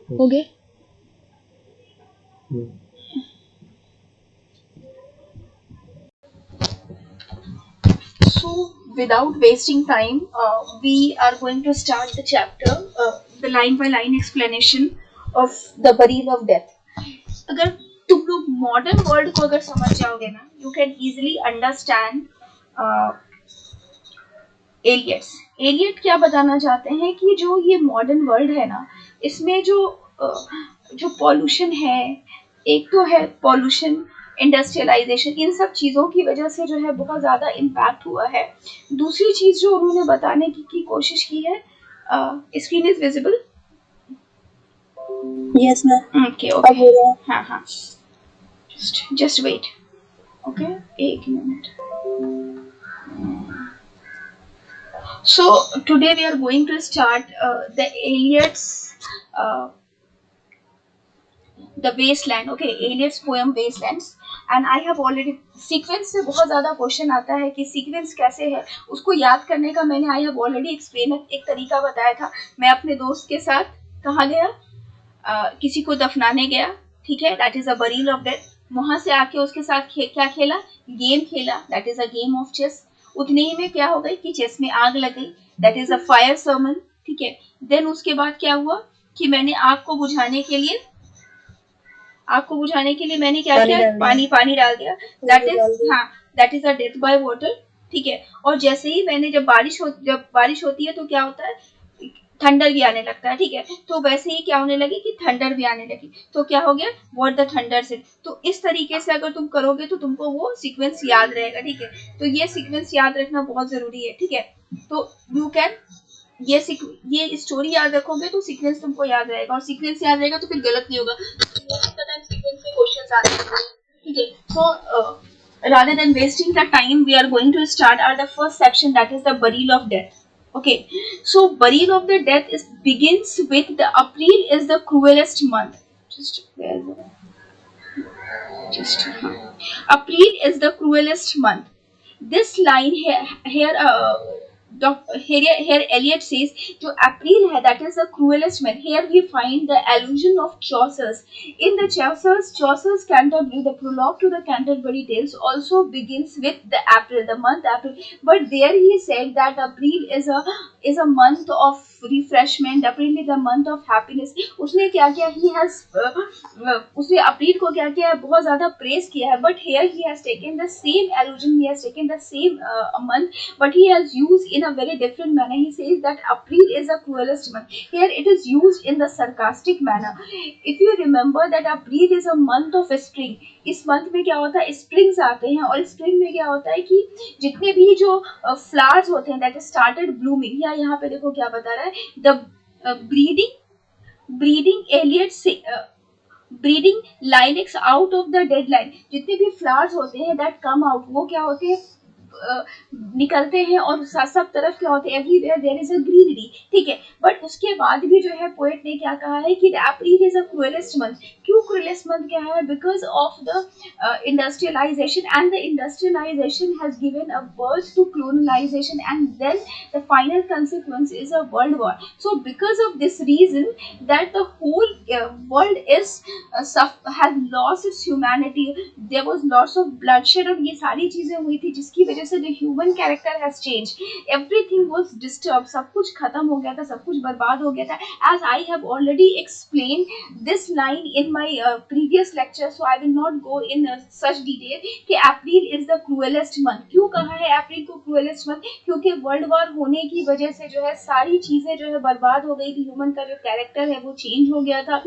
हो गए? So, without wasting time, we are going to start the chapter, the line by line explanation of the burial of death. अगर तुम लोग modern world को अगर समझ जाओगे ना, you can easily understand Eliot's. Eliot क्या बताना चाहते हैं कि जो ये मॉडर्न वर्ल्ड है ना, इसमें जो पॉल्यूशन है, एक तो है पॉल्यूशन, इंडस्ट्रियलाइजेशन, इन सब चीज़ों की वजह से जो है बहुत ज़्यादा इम्पैक्ट हुआ है. दूसरी चीज़ जो उन्होंने बताने की कोशिश की है, screen is visible? Yes ma'am. Okay okay, हाँ हाँ, जस्ट वेट. ओके, एक minute. So today we are going to start the Eliot's the Wasteland. Okay, Eliot's poem Wastelands. And I have already sequence से बहुत ज़्यादा question आता है कि sequence कैसे है, उसको याद करने का मैंने आई हैव ऑलरेडी एक्सप्लेन एक तरीका बताया था. मैं अपने दोस्त के साथ कहाँ गया, किसी को दफनाने गया, ठीक है, that is a burial of death. वहां से आके उसके साथ क्या खेला, गेम खेला, that is a game of chess. उतने ही में क्या हो गई कि चेस में आग लग गई, that is a fire sermon, ठीक है. देन उसके बाद क्या हुआ कि मैंने आग को बुझाने के लिए मैंने क्या किया, पानी डाल दिया, दैट इज, हाँ, that is a death by water, ठीक है. और जैसे ही मैंने जब बारिश होती है तो क्या होता है, थंडर भी आने लगता है, ठीक है. तो वैसे ही क्या होने लगी कि थंडर भी आने लगी, तो क्या हो गया, व्हाट द थंडर से. तो इस तरीके से अगर तुम करोगे तो तुमको वो सीक्वेंस याद रहेगा, ठीक है. तो ये सीक्वेंस याद रखना बहुत जरूरी है, ठीक है. तो यू कैन ये स्टोरी याद रखोगे तो सीक्वेंस तुमको याद रहेगा, और सीक्वेंस याद रहेगा तो फिर गलत नहीं होगा. सीक्वेंस से क्वेश्चंस आते हैं, ठीक है. सो rather than wasting the time, we are going to start our the first section, that is the burial of death. Okay, so burial of the death begins with the April is the cruelest month. April is the cruelest month. This line here Eliot says जो April है, that is the cruelest month. Here we find the allusion of Chaucer's. In the Chaucer's Canterbury, the prologue to the Canterbury Tales also begins with the April, the month April. But there he said that April is a month of refreshment. April is a month of happiness. उसने क्या किया, उसने अप्रैल को क्या किया है, बहुत ज्यादा प्रेस किया है. But here he has taken the same allusion, he has taken the same month, but he has used in a very different manner. He says that April is the cruelest month. Here it is used in the sarcastic manner. If you remember that April is a month of spring. इस month में क्या होता है, springs आते हैं, और spring में क्या होता है कि जितने भी जो फ्लावर्स होते हैं दैट स्टार्टेड ब्लूमिंग, या यहाँ पे देखो क्या बता रहा है, द ब्रीडिंग एलियट से breeding lilacs out of the deadline. जितने भी फ्लावर्स होते हैं दैट कम आउट, वो क्या होते हैं, निकलते हैं, और सब तरफ क्या होते हैं, everywhere there is a greenery, ठीक है. बट उसके बाद भी जो है पोएट ने क्या कहा है कि अप्रैल इज अ क्रूएलेस्ट मंथ. क्यों क्रूएलेस्ट मंथ क्या है, because of the industrialisation, and the industrialisation has given a birth to colonization, and then the final consequence is a world war. So because of this reason that the whole world has lost its humanity, there was lots of bloodshed, और ये सारी चीजें हुई थी जिसकी वजह से the human character has changed. Everything was disturbed, सब कुछ खत्म हो गया था, सब कुछ बर्बाद हो गया था. As I have already explained this line in my previous lecture, so I will not go in such detail कि April is the cruelest month. क्यों कहा है अप्रैल को cruelest month? क्योंकि वर्ल्ड वॉर होने की वजह से जो है सारी चीजें जो है बर्बाद हो गई थी, ह्यूमन का जो कैरेक्टर है वो चेंज हो गया था.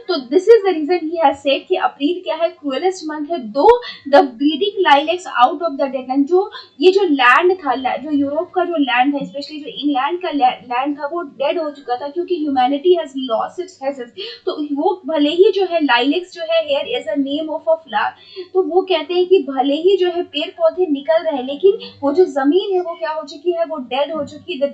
तो this is the reason he has said कि अप्रैल क्या है, cruelest month है. दो the breeding lilacs out of the dead land, जो ये जो लैंड था, जो यूरोप का जो लैंड था, स्पेशली जो इंग्लैंड का लैंड था, वो डेड हो चुका था क्योंकि humanity has lost its Hess's. तो वो भले ही जो है लाइलेक्स जो है here is a name of a flower, तो वो कहते हैं कि भले ही जो है पेड़ पौधे निकल रहे हैं, लेकिन वो जो जमीन है वो क्या हो चुकी है, वो डेड हो चुकी है.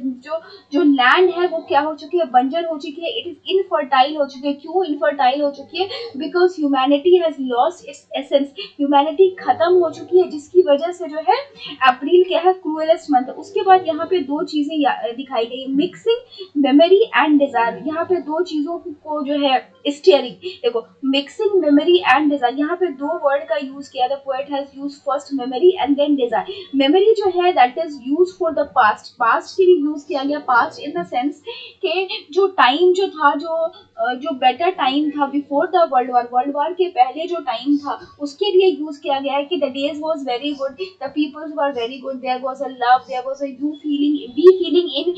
जो लैंड है वो क्या हो चुकी है, बंजर हो चुकी है. इट इज इनफर्टाइल हो चुकी है. क्यों इनफर्टाइल हो चुकी है, because humanity has lost its essence. Humanity खत्म हो चुकी है, जिसकी वजह से जो है अप्रैल क्या है, क्रूएलेस्ट मंथ। उसके बाद यहाँ पे दो चीजें दिखाई गई, मिक्सिंग मेमोरी एंड डिजायर। यहाँ पे दो चीजों को जो है स्टीयरिंग, देखो मिक्सिंग मेमोरी एंड डिजायर, यहाँ पे दो वर्ड का यूज किया। The poet has use first memory and then desire. Memory जो है that is use for the past, past के लिए यूज किया गया। पास्ट इन द सेंस के जो टाइम जो था, जो बेटर टाइम था बिफोर द वर्ल्ड वार के पहले जो टाइम था उसके लिए यूज किया गया है कि the days was very good, the peoples were very good, there was a love, there was a you feeling, we feeling in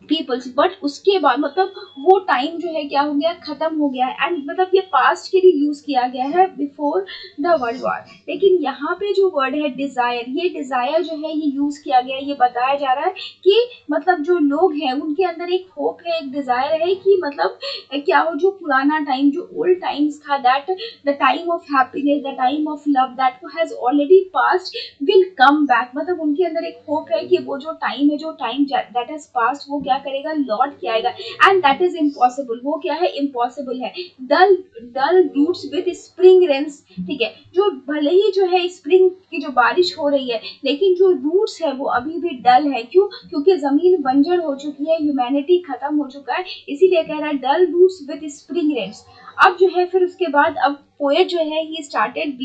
peoples. But उसके बाद मतलब वो टाइम जो है क्या हो गया, खत्म हो गया है। एंड मतलब ये पास्ट के लिए यूज किया गया है बिफोर द वर्ल्ड वॉर। लेकिन यहाँ पे जो वर्ड है डिजायर, ये डिजायर जो है ये यूज किया गया है, ये बताया जा रहा है कि मतलब जो लोग हैं उनके अंदर एक होप है, एक डिजायर है कि मतलब क्या हो, जो पुराना टाइम, जो ओल्ड टाइम्स था, that the time of happiness, the time of love that has already past will come back. मतलब उनके अंदर एक होप है कि वो जो टाइम है, जो टाइम दैट हैज पास्ट, वो क्या करेगा, लौट के आएगा। एंड दैट इज इम्पॉसिबल, वो क्या है, इम्पॉसिबल है। डल डल रूट्स विद स्प्रिंग रेन्स, ठीक है, जो भले ही जो है स्प्रिंग की जो बारिश हो रही है लेकिन जो रूट्स है वो अभी भी डल है। क्यों, क्योंकि जमीन बंजर हो चुकी है, ह्यूमैनिटी खत्म हो चुका है, इसीलिए कह रहा है डल रूट्स विद स्प्रिंग रेन्स। अब जो है फिर उसके बाद अब पोएट जो है he started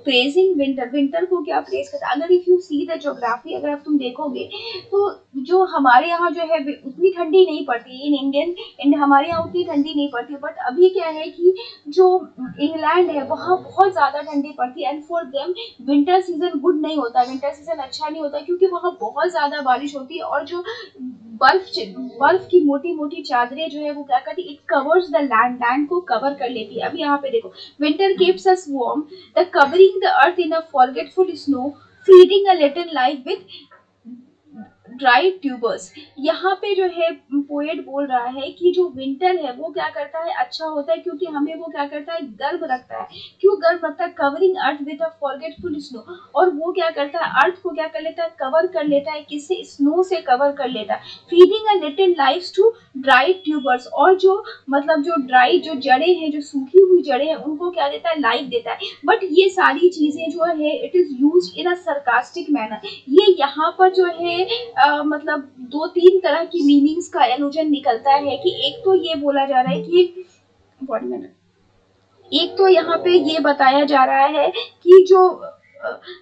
praising winter. Winter को क्या प्रेज करता है, अगर if you see the geography, अगर अब तुम देखोगे तो जो हमारे यहाँ जो है उतनी ठंडी नहीं पड़ती इन इंडियन, हमारे यहाँ उतनी ठंडी नहीं पड़ती। बट अभी क्या है कि जो इंग्लैंड है वहाँ बहुत ज्यादा ठंडी पड़ती है। And for them winter season good नहीं होता, विंटर सीजन अच्छा नहीं होता, क्योंकि वहाँ बहुत ज्यादा बारिश होती है और जो बर्फ बर्फ की मोटी मोटी चादरें जो है वो क्या करती है, it covers the land, land को कवर कर लेती है। अब यहाँ पे देखो, winter keeps us warm, the covering the earth in a forgetful snow, feeding a little life with dry tubers. यहाँ पे जो है पोएट बोल रहा है कि जो विंटर है वो क्या करता है, अच्छा होता है, क्योंकि हमें वो क्या करता है, गर्म रखता है। क्यों गर्म रखता है, covering earth with a forgetful snow, और वो क्या करता है, अर्थ को क्या कर लेता है, कवर कर लेता है, किससे, स्नो से कवर कर लेता है। Feeding a little life to dry tubers, और जो मतलब जो ड्राई जो जड़े हैं, जो सूखी हुई जड़े हैं, उनको क्या देता है, लाइफ देता है। बट ये सारी चीजें जो है it is use in a sarcastic manner. ये यहाँ पर जो है मतलब दो तीन तरह की मीनिंग्स का एलुजन निकलता है कि एक तो ये बोला जा रहा है कि एक तो यहाँ पे ये बताया जा रहा है कि जो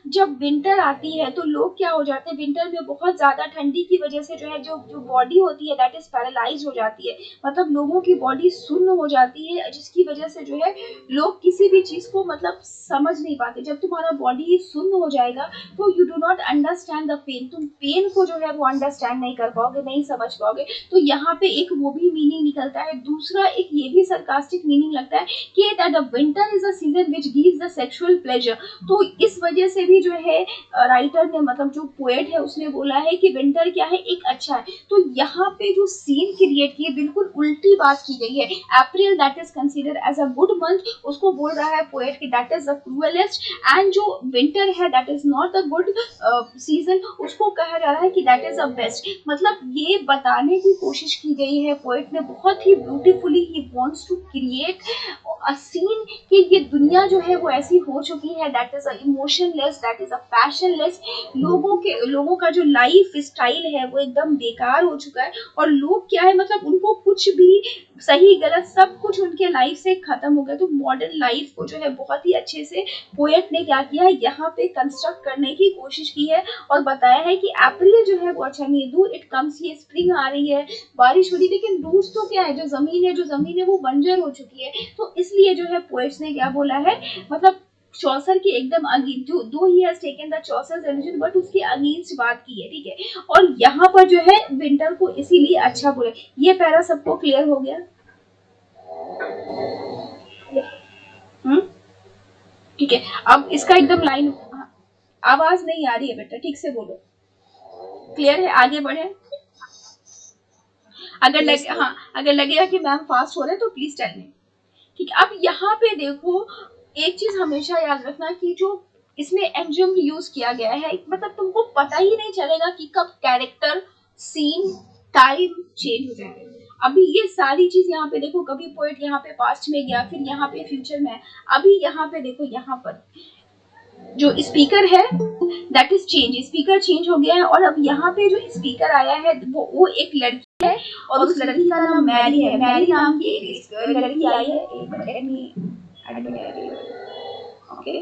जब विंटर आती है तो लोग क्या हो जाते हैं, विंटर में बहुत ज्यादा ठंडी की वजह से जो है जो जो बॉडी होती है दैट इज पैरालाइज हो जाती है। मतलब लोगों की बॉडी सुन्न हो जाती है, जिसकी वजह से जो है लोग किसी भी चीज को मतलब समझ नहीं पाते। जब तुम्हारा बॉडी सुन्न हो जाएगा तो you do not understand the pain, तुम पेन को जो है वो अंडरस्टैंड नहीं कर पाओगे, नहीं समझ पाओगे। तो यहाँ पे एक वो भी मीनिंग निकलता है। दूसरा एक ये भी सरकास्टिक मीनिंग लगता है कि that the winter is a season which gives the sexual pleasure. तो इस वजह से भी जो है राइटर ने मतलब जो पोएट है उसने बोला है कि विंटर क्या है, एक अच्छा है। तो यहाँ पे जो सीन क्रिएट की बिल्कुल उल्टी बात की गई है। April that is consider as a good month, उसको बोल रहा है पोएट कि that is the cruellest. And जो विंटर है that is not a good season, उसको कहा जा रहा है कि दैट इज अ बेस्ट। मतलब ये बताने की कोशिश की गई है पोएट ने बहुत ही beautifully, he wants to create a scene कि ये दुनिया जो है वो ऐसी हो चुकी है that is a emotionless, that is a passionless. लोगों का जो लाइफ स्टाइल है वो एकदम बेकार हो चुका है। और लोग क्या है, मतलब उनको कुछ भी सही गलत सब कुछ उनके लाइफ से खत्म हो गया। तो मॉडर्न लाइफ को जो है बहुत ही अच्छे से पोएट ने क्या किया है, यहाँ पे कंस्ट्रक्ट करने की कोशिश की है और बताया है कि अप्रैल जो है वो अच्छा नहीं है। दो इट कम्स, ये स्प्रिंग आ रही है, बारिश हो रही है, लेकिन रूट्स तो क्या है, जो जमीन है वो बंजर हो चुकी है। तो इसलिए जो है पोएट्स ने क्या बोला है, मतलब चौसर के एकदम अगेंस्ट, दो he has taken the Chaucer's Alison, but उसके अगेंस्ट बात की है, ठीक है। और यहाँ पर जो है विंटर को इसीलिए अच्छा बोले। ये पैरा सबको क्लियर हो गया? हम्म, ठीक है। अब इसका एकदम लाइन, आवाज नहीं आ रही है बेटा, ठीक से बोलो, क्लियर है? आगे बढ़े। अगर लगे, हाँ अगर लगेगा कि मैम फास्ट हो रहे हैं तो प्लीज टेल मी। ठीक है, अब यहाँ पे देखो, एक चीज हमेशा याद रखना कि जो इसमें एंजियम यूज किया गया है, मतलब तुमको पता ही नहीं चलेगा कि कब कैरेक्टर, सीन, टाइम चेंज हो जाएगा। अभी ये सारी चीज यहाँ पे देखो, कभी पोएट यहाँ पे पास्ट में गया, फिर यहाँ पे फ्यूचर में है। अभी यहाँ पे देखो, यहाँ पर जो स्पीकर है that is change, speaker change हो गया है और अब यहाँ पे जो स्पीकर आया है वो एक लड़की है और उस लड़की का नाम मैरी है। मैरी नाम की एक लड़की आई है। एक मिनट, ओके,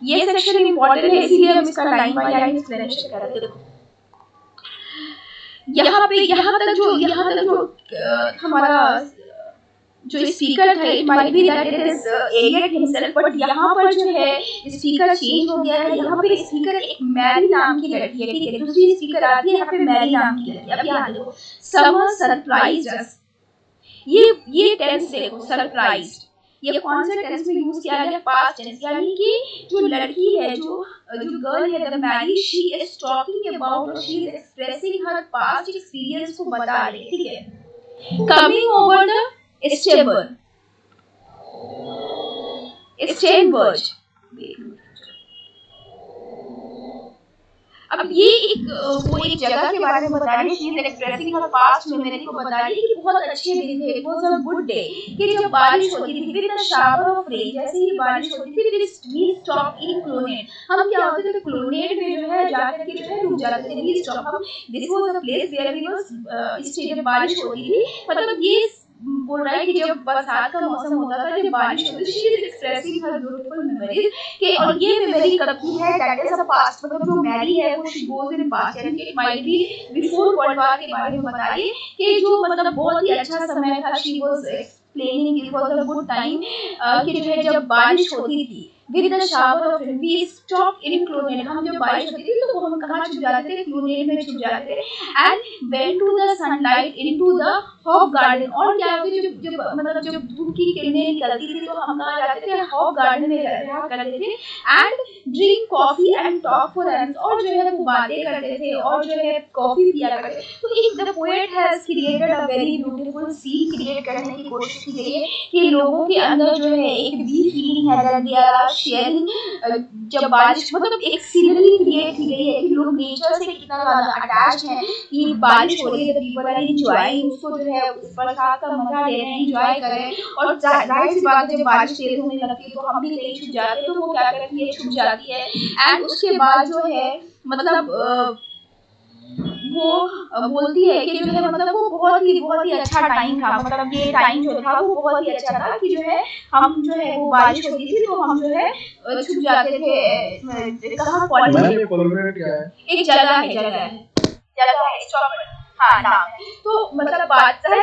ये सेक्शन इम्पोर्टेंट है इसीलिए हम इसका लाइन बाय लाइन एक्सप्लेनेशन कर रहे हैं। यहाँ तक जो हमारा जो स्पीकर था, it might be that it is Eliot himself, but यहाँ पर जो है स्पीकर चेंज हो गया है। यहाँ पे स्पीकर एक मैरी नाम की लड़की है, ठीक है, दूसरी स्पीकर आती है यहाँ पे मैरी नाम की लड़की। अब यहाँ देखो, समर सरप्राइज्ड अस, ये टेंस देखो, सरप्राइज्ड, ये कौन से टेंस में यूज किया गया? पास्ट टेंस, यानी कि जो लड़की है, जो गर्ल है, the Marie, she is talking about, she is expressing her past experience को बता रही है, ठीक है। Coming over the stable, Starnberg, अब ये वो एक जगह के बारे में बता रही है, she is expressing her past memory को बता रही है कि बहुत अच्छे दिन थे, it was a good day, कि जब बारिश होती थी, with the shower of rain, जैसे ही बारिश होती थी, वी स्टॉप इन क्लोनेट, हम क्या होते थे, क्लोनेट में जो है जाकर के जो है रुक जाते थे, वी स्टॉप, हम this was a place where we was stay, जब बारिश होती थी, मतलब ये बोल रहा है कि जब बरसात का मौसम होता था, जब बारिश होती थी, she is expressing her beautiful memories, के और ये मेमोरी कब की है, दैट इज अ पास्ट, मतलब जो मैरी है वो शी गोज इन पास्ट, यानी कि it might B before world war के बारे में बताइए कि जो मतलब बहुत ही अच्छा समय था, she was explaining it was a good time, कि जो है जब बारिश होती थी, with the shower of rain we stop in colonnade, हम जब बारिश होती थी तो हम कहाँ छुप जाते थे, क्लोनेट में छुप जाते थे, and went to the sunlight into the hop garden, और क्या होती जब जब मतलब जब धूप की किरणें निकलती थी तो हम कहाँ जाते थे, हॉप गार्डन में रहा करते थे, and drink coffee and talk for hours, और जो है वो बातें करते थे और जो है कॉफी पिया करते थे। तो एक the poet has created a very beautiful scene create करने की कोशिश की गई है कि लोगों के अंदर जो है एक वी फीलिंग है दैट दे आर शेयरिंग, जब बारिश मतलब एक सीनरी क्रिएट की गई है कि लोग नेचर से कितना ज्यादा अटैच्ड हैं, कि बारिश हो रही है तो पीपल आर एंजॉयिंग, उसको जो है उस बरसात का मजा ले रहे हैं, एंजॉय कर रहे हैं, और जाहिर सी बात है जब बारिश तेज होने लगती है तो हम भी कहीं छुप जाते हैं, तो वो क्या करती है, छुप जाती है, एंड उसके बाद जो है मतलब वो बोलती है कि जो है मतलब वो बहुत ही अच्छा टाइम था, मतलब ये टाइम जो था वो बहुत ही अच्छा था, कि जो है हम जो है वो बारिश होती थी तो हम जो है छुप जाते थे, कहाँ कॉलेज क्या है, एक जगह है स्टॉप, हाँ नाम है, तो मतलब बात है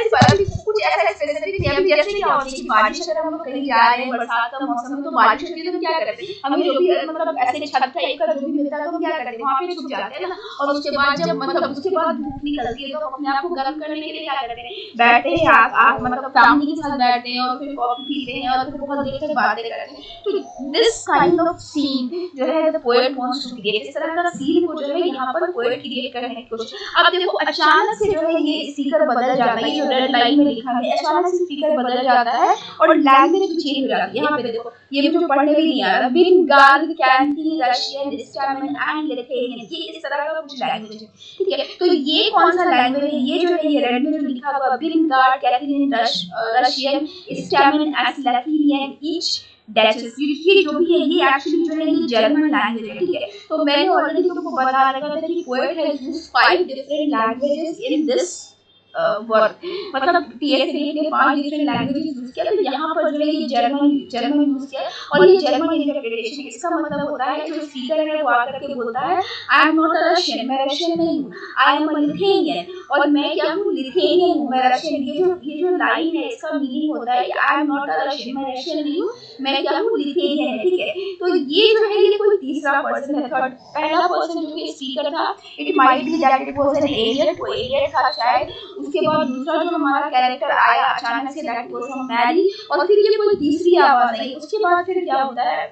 कुछ ऐसा स्पेसिफिक नहीं, अभी जैसे क्या होती है कि बारिश अगर हम लोग कहीं जा रहे हैं बरसात का मौसम में तो बारिश होती है तो क्या करते हैं, हमें जो भी मतलब ऐसे छत टाइप का जो भी मिलता है तो हम क्या करते हैं, वहाँ पे छुप जाते हैं ना, और उसके बाद जब मतलब उसके बाद धूप निकलती है तो हम अपने आप को गर्म करने के लिए क्या करते हैं, बैठते हैं आप मतलब फैमिली के साथ बैठते हैं और फिर कॉफी पीते हैं और फिर बहुत देर तक बातें करते हैं। तो दिस काइंड ऑफ सीन जो है the poet wants to create, इस तरह का सीन को जो है यहाँ पर पोएट क्रिएट करने की कोशिश। अब देखो अचानक से जो है ये स्पीकर बदल जाता है, ये जो रेड लाइन में लिखा है, अचानक से स्पीकर बदल जाता है और लैंग्वेज भी चेंज हो जाती है। यहाँ पे देखो ये जो पढ़ने भी नहीं आ रहा, बिन गार्ग कैंटी रशियन स्टामिन एंड लिथुआनियन, ये इस तरह का कुछ लैंग्वेज है, ठीक है। तो ये कौन सा लैंग्वेज है, ये जो है ये रेड में जो लिखा हुआ बिन गार्ग कैंटी रशियन स्टामिन एंड लिथुआनियन ईच डैचेस, ये जो भी है ये एक्चुअली जो है ये जर्मन लैंग्वेज है, ठीक है। तो मैंने ऑलरेडी तुमको बता रखा था कि poet has used 5 different languages in this work, मतलब टीएस एलियट ने 5 डिफरेंट लैंग्वेजेस यूज किया, तो यहाँ पर जो है ये जर्मन यूज किया, और ये जर्मन इंटरप्रिटेशन, इसका मतलब होता है जो स्पीकर है वो आकर के बोलता है I am not a Russian, मैं रशियन नहीं हूँ, आई एम अ लिथुआनियन, और मैं क्या हूँ, लिथुआनियन हूँ, मैं रशियन, ये जो लाइन है इसका मीनिंग होता है कि I am not a Russian, मैं रशियन नहीं हूँ, मैं क्या हूँ, लिथुआनियन है, ठीक है। तो ये जो है ये कोई तीसरा पर्सन है, थर्ड, पहला पर्सन जो कि स्पीकर था, it might be that it was an Eliot, वो एलियट था शायद, उसके बाद दूसरा जो हमारा कैरेक्टर आया अचानक से, दैट वाज मैरी, और फिर ये कोई तीसरी आवाज आई, उसके बाद फिर क्या होता है,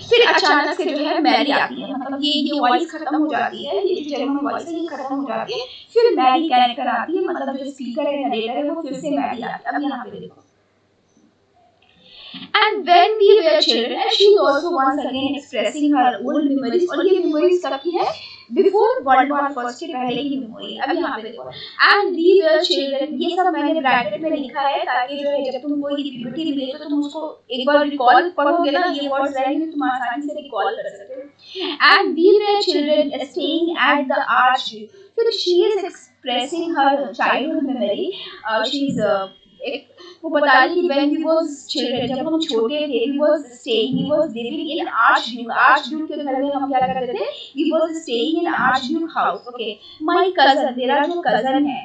फिर अचानक से जो है मैरी आती है, मतलब ये वॉइस खत्म हो जाती है, ये जो जर्मन वॉइस है ये खत्म हो जाती है, फिर मैरी कैरेक्टर आती है, मतलब जो स्पीकर है नरेटर है वो फिर से मैरी आती है। अब यहाँ पे देखो, and when we were children, and she is also once again expressing her old memories, और ये memories कब की है, बिफोर वर्ल्ड वॉर फर्स्ट के पहले की मेमोरी। अब यहाँ पे देखो, एंड वी वर चिल्ड्रन, ये सब मैंने ब्रैकेट में लिखा है ताकि जो है जब तुम कोई पीपीटी मिले तो तुम उसको एक बार रिकॉल पढ़ोगे ना, ये वर्ड्स रहेंगे तुम आसानी से रिकॉल कर सकते हो। And we were children staying at the arch, फिर she is expressing her childhood memory. She is एक वो बता रही कि व्हेन वी वाज चिल्ड्रन, जब हम छोटे थे, we was staying, we was living in archduke के घर में हम क्या करते थे, we was staying in archduke house. Okay, my cousin, मेरा जो कजन है,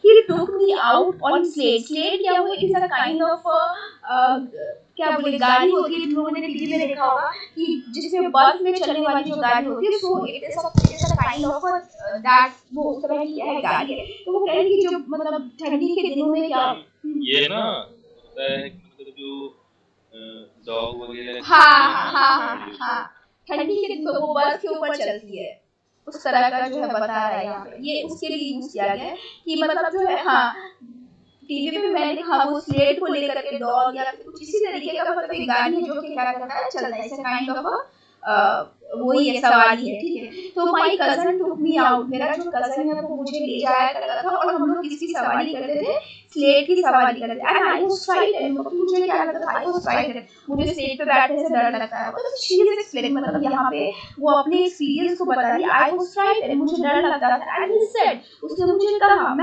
he took me out on sled। sled क्या हुआ, it is a kind of क्या बोले, गाड़ी होती है, तुम लोगों ने टीवी में देखा होगा कि जिसमें बर्फ में चलने वाली जो गाड़ी होती है, so it is a kind of that, वो उस तरह की है गाड़ी है। तो वो कह रही कि जो मतलब ठंडी के दिनों में क्या ये ना होता है कि मतलब जो डॉग वगैरह, हाँ, ठंडी के दिनों वो बर्फ के ऊपर चलती है, उस तरह का जो है बता रहा है यहाँ पे, ये उसके लिए यूज किया गया है कि मतलब जो है, हाँ टीवी पे मैंने देखा वो स्लेट को लेकर के डॉग या कुछ इसी तरीके का मतलब एक गाड़ी है जो कि क्या करता है, चलता है, इसे काइंड ऑफ वही है, सवारी है, ठीक है। तो my cousin took me out, मेरा जो कजन है वो मुझे ले जाया करता था और हम लोग किसकी सवारी करते थे, स्लेट की सवारी करते थे। एंड आई वाज फ्राइटेंड, मुझे क्या लगता था, आई वाज फ्राइटेंड, मुझे स्लेट पे बैठने से डर लगता है। मतलब शी इज एक्सप्लेनिंग, मतलब यहाँ पे वो अपने एक्सपीरियंस को बता रही है, आई वाज फ्राइटेंड, मुझे डर लगता था। एंड ही सेड, उसने मुझे कहा,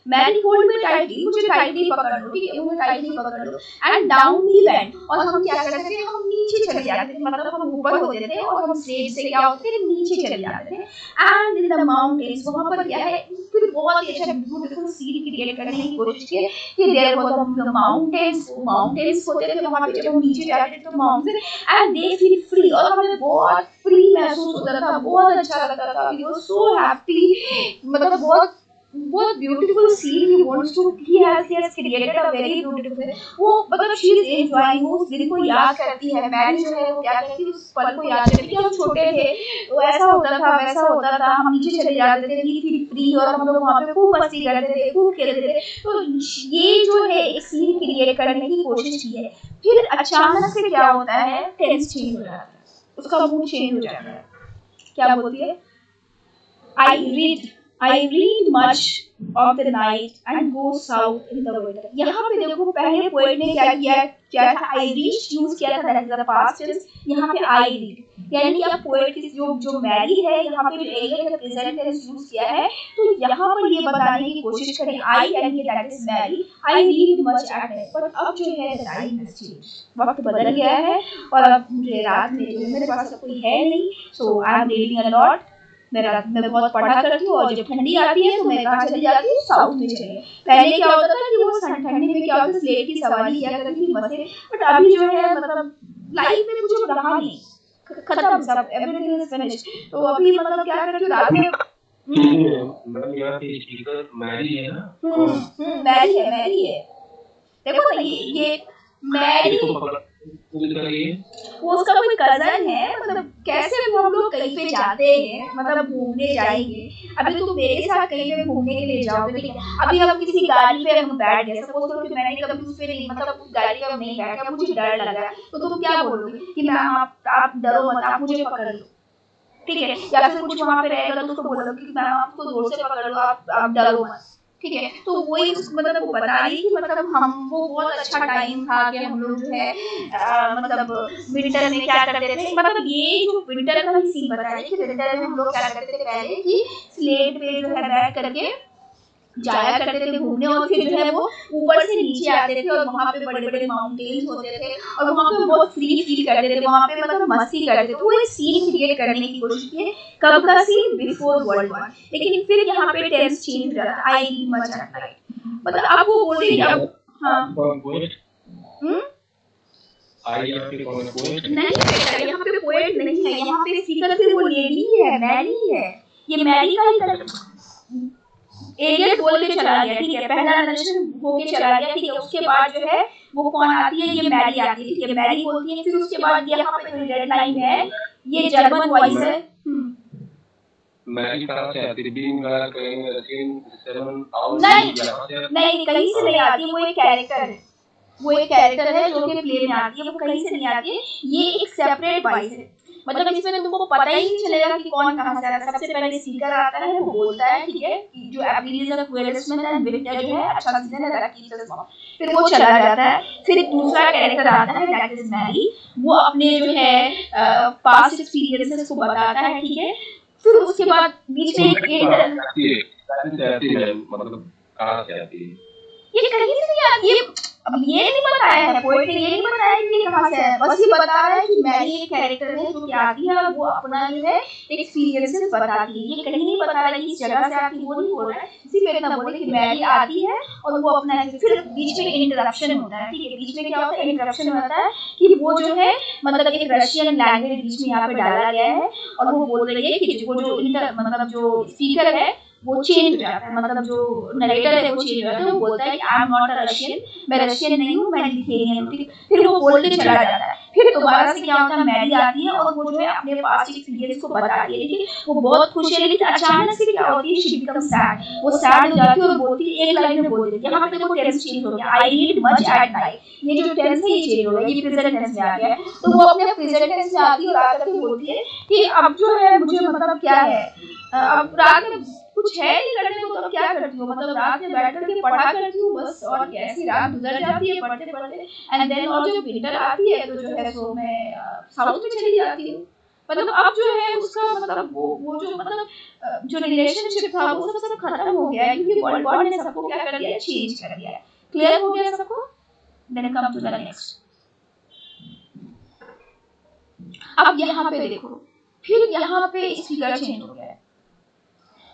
मैरी होल्ड में टाइटली, मुझे टाइटली पकड़ लो, ठीक है, मुझे टाइटली पकड़ लो। एंड डाउन ही वेंट, और हम क्या करते थे, हम नीचे चले जाते थे, मतलब हम ऊपर होते थे और हम स्लेट से क्या होते थे, नीचे चले जाते थे। एंड इन द माउंटेन्स, वहां पर क्या है, फिर बहुत ही अच्छा ब्यूटीफुल सीन क्रिएट करने की कोशिश की कि देयर वाज द माउंटेन्स होते थे वहां पे, जब हम नीचे जाते थे तो mountains, and they feel free, और हमें बहुत फ्री महसूस होता था, बहुत अच्छा लगता था, वी वर सो हैप्पी, मतलब बहुत beautiful scene he wants to, he has created a very beautiful, वो मतलब she is enjoying, वो उस दिन को याद करती है, मैरी जो है वो क्या करती है, उस पल को याद करती है कि हम छोटे थे तो ऐसा होता था, वैसा होता था, हम नीचे चले जाते थे, we feel free, और हम लोग वहाँ पे खूब मस्ती करते थे, खूब खेलते थे। तो ये जो है एक सीन क्रिएट करने की कोशिश की है। फिर अचानक से क्या होता है, टेंस चेंज हो जाता है, उसका मूड चेंज हो जाता है, क्या बोलती है, I read much of the night and go south in the winter। यहाँ पे देखो पहले पोएट ने क्या था, I read यूज किया था, that is the past tense, यहाँ पे I read, यानी कि अब पोएट की जो मैरी है, यहाँ पे जो एलियट है प्रेजेंट टेंस यूज किया है, तो यहाँ पर ये बताने की कोशिश करें, I यानी कि that is Marie, I read much at night, पर अब जो है the time has changed, वक्त बदल गया है और अब मुझे रात में जो मेरे पास कोई है नहीं, so I am reading a lot, मैं रात में बहुत पढ़ा करती हूँ, और जब ठंडी आती है तो मैं कहाँ चली जाती हूँ, साउथ में चली। पहले क्या होता था कि वो ठंडी में क्या होता था, स्लेट की सवारी किया करती थी, बसें, बट अभी जो है मतलब लाइफ में कुछ रहा नहीं, खत्म सब, एवरीथिंग इज फिनिश्ड। तो अभी मतलब क्या करती हूँ रात में, मैडम यहाँ पे स्पीकर मैरी है ना, मैरी है, देखो ना ये मैरी, वो उसका कोई कजन है, मतलब कैसे हम लोग कहीं पे जाते हैं, मतलब घूमने जाएंगे, अभी तुम मेरे साथ कहीं पे घूमने के लिए जाओगे, ठीक है, अभी हम किसी गाड़ी पे हम बैठ गए, सपोज करो कि मैंने कभी उस पे नहीं, मतलब उस गाड़ी पे नहीं बैठा, मुझे डर लगा, तो तुम क्या बोलोगे कि मैम आप डरो मत, आप मुझे पकड़ लो, ठीक है, या फिर कुछ वहाँ पे रहेगा तो उसको बोलोगे कि मैम आपको जोर से पकड़ लो, आप डरो मत, ठीक है। तो वही मतलब वो बता रही कि मतलब हम वो बहुत अच्छा टाइम था कि हम लोग जो है मतलब विंटर में क्या करते थे, मतलब ये जो विंटर का ही सीन बताया कि विंटर में हम लोग क्या करते थे पहले कि स्लेट पे जो है बैठ करके जाया करते थे घूमने, और फिर जो है वो ऊपर से नीचे आते थे और वहाँ पे बड़े बड़े माउंटेन्स होते थे और वहाँ पे बहुत फ्री फील करते थे, वहाँ पे मतलब मस्ती करते थे, वो एक सीन क्रिएट करने की कोशिश की है। कब का सीन, बिफोर वर्ल्ड वॉर, लेकिन फिर यहाँ पे टेंस चेंज हो जाता है, I read much at night, मतलब आप वो बोल रही है, हाँ नहीं बेटा, यहाँ पे पोएट नहीं है, यहाँ पे स्पीकर से वो लेडी है, मैरी है, ये मैरी का ही एलियट बोल के चला गया, ठीक है, पहला नरेशन होके चला गया, ठीक है, उसके बाद जो है वो कौन आती है, ये मैरी आती है, ठीक है, मैरी बोलती है, फिर उसके बाद यहाँ पे जो रेड लाइन है ये जर्मन वॉइस है, मैरी कहाँ से आती है, नहीं कहीं से नहीं आती, वो एक कैरेक्टर है जो कि प्ले में आती है, वो कहीं से नहीं आती है, ये एक सेपरेट वॉइस है, मतलब इसमें तुमको पता ही नहीं चलेगा कि कौन कहाँ से आ रहा है। सबसे पहले स्पीकर आता है, वो बोलता है ठीक है कि जो April is the cruellest man and victor जो है अच्छा सीजन है दैट कीप्स अस वार्म। फिर वो चला जाता है, फिर एक दूसरा कैरेक्टर आता है दैट इज मैरी, वो अपने जो है पास्ट एक्सपीरियंसेस को बताता है ठीक है। फिर उसके बाद बीच में मतलब कहाँ से आती है? ये कहीं से नहीं आती है। अब ये नहीं बताया है पोएट ने, ये नहीं बताया कि ये कहाँ से है, बस ये बता रहा है कि मैरी एक कैरेक्टर है जो कि आती है और वो अपना जो है एक्सपीरियंसेस बताती है। ये कहीं नहीं बता रहा है कि इस जगह से आती है, वो नहीं बोल रहा है, सिर्फ इतना बोले कि मैरी आती है और वो अपना, फिर बीच में इंटरप्शन होता है ठीक है। बीच में क्या होता है, इंटरप्शन होता है कि वो जो है मतलब एक रशियन लैंग्वेज बीच में यहाँ पे डाला गया है और वो बोल रही है कि वो जो मतलब जो स्पीकर है वो चेंज हो जाता है, मतलब जो नरेटर है वो चेंज हो जाता है। वो बोलता है कि I am not a Russian, मैं रशियन नहीं हूँ, मैं लिथुआनियन हूँ। फिर वो बोलते चला जाता है। फिर दोबारा से क्या होता है, मैरी आती है और वो जो है अपने पास्ट एक्सपीरियंस को बताती है ठीक है। वो बहुत खुश है, लेकिन अचानक से क्या होती है, शी बिकम सैड, वो सैड हो जाती है और बोलती है, एक लाइन में बोल देती है, यहाँ पे देखो टेंस चेंज हो गया, I read much at night, ये जो टेंस है ये चेंज हो गया, ये प्रेजेंट टेंस में आ गया है। तो वो अपने प्रेजेंट टेंस में आती है और आकर के बोलती है कि अब जो है मुझे मतलब क्या है, अब रात में कुछ है नहीं करने को तो अब क्या करती हूँ, मतलब रात में बैठ करके पढ़ा करती हूँ बस, और कैसी रात गुजर जाती है पढ़ते पढ़ते। एंड देन और जब विंटर आती है तो जो है सो मैं साउथ में चली जाती हूँ। मतलब अब जो है उसका मतलब वो जो मतलब जो रिलेशनशिप था वो सब खत्म हो गया है, क्योंकि गॉड ने सबको क्या कर दिया, चेंज कर दिया है। क्लियर हो गया सबको? Then come to the next. अब यहाँ पे देखो, फिर यहाँ पे स्पीकर चेंज हो गया है।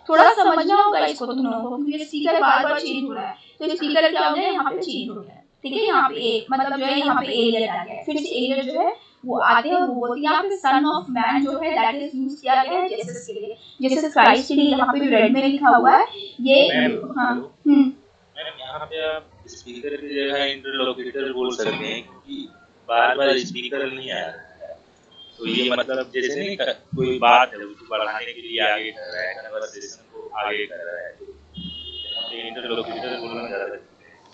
थोड़ा समझना होगा इसको तुम लोगों को, क्योंकि स्पीकर बार-बार चेंज हो रहा है। तो स्पीकर क्या हो गया, यहाँ पे चेंज हो गया है ठीक है। यहाँ पे मतलब जो है यहाँ पे एलियट आ गया है, फिर से एलियट जो है वो आते हैं और वो बोलते हैं यहाँ पे सन ऑफ मैन जो है दैट इज यूज किया गया है जीसस के लिए, जीसस क्राइस्ट के लिए। यहाँ पे जो रेड में लिखा हुआ है ये हाँ मैम यहाँ पे आप स्पीकर की जगह इंटरलोक्यूटर बोल सकते हैं, क्योंकि बार-बार स्पीकर नहीं आ रहा है। तो ये मतलब जैसे नहीं कोई बात है उसको बढ़ाने के लिए आगे कर रहा है, कन्वर्सेशन को आगे कर रहा है, यहाँ पे इंटरलोक्यूटर बोलना ज़्यादा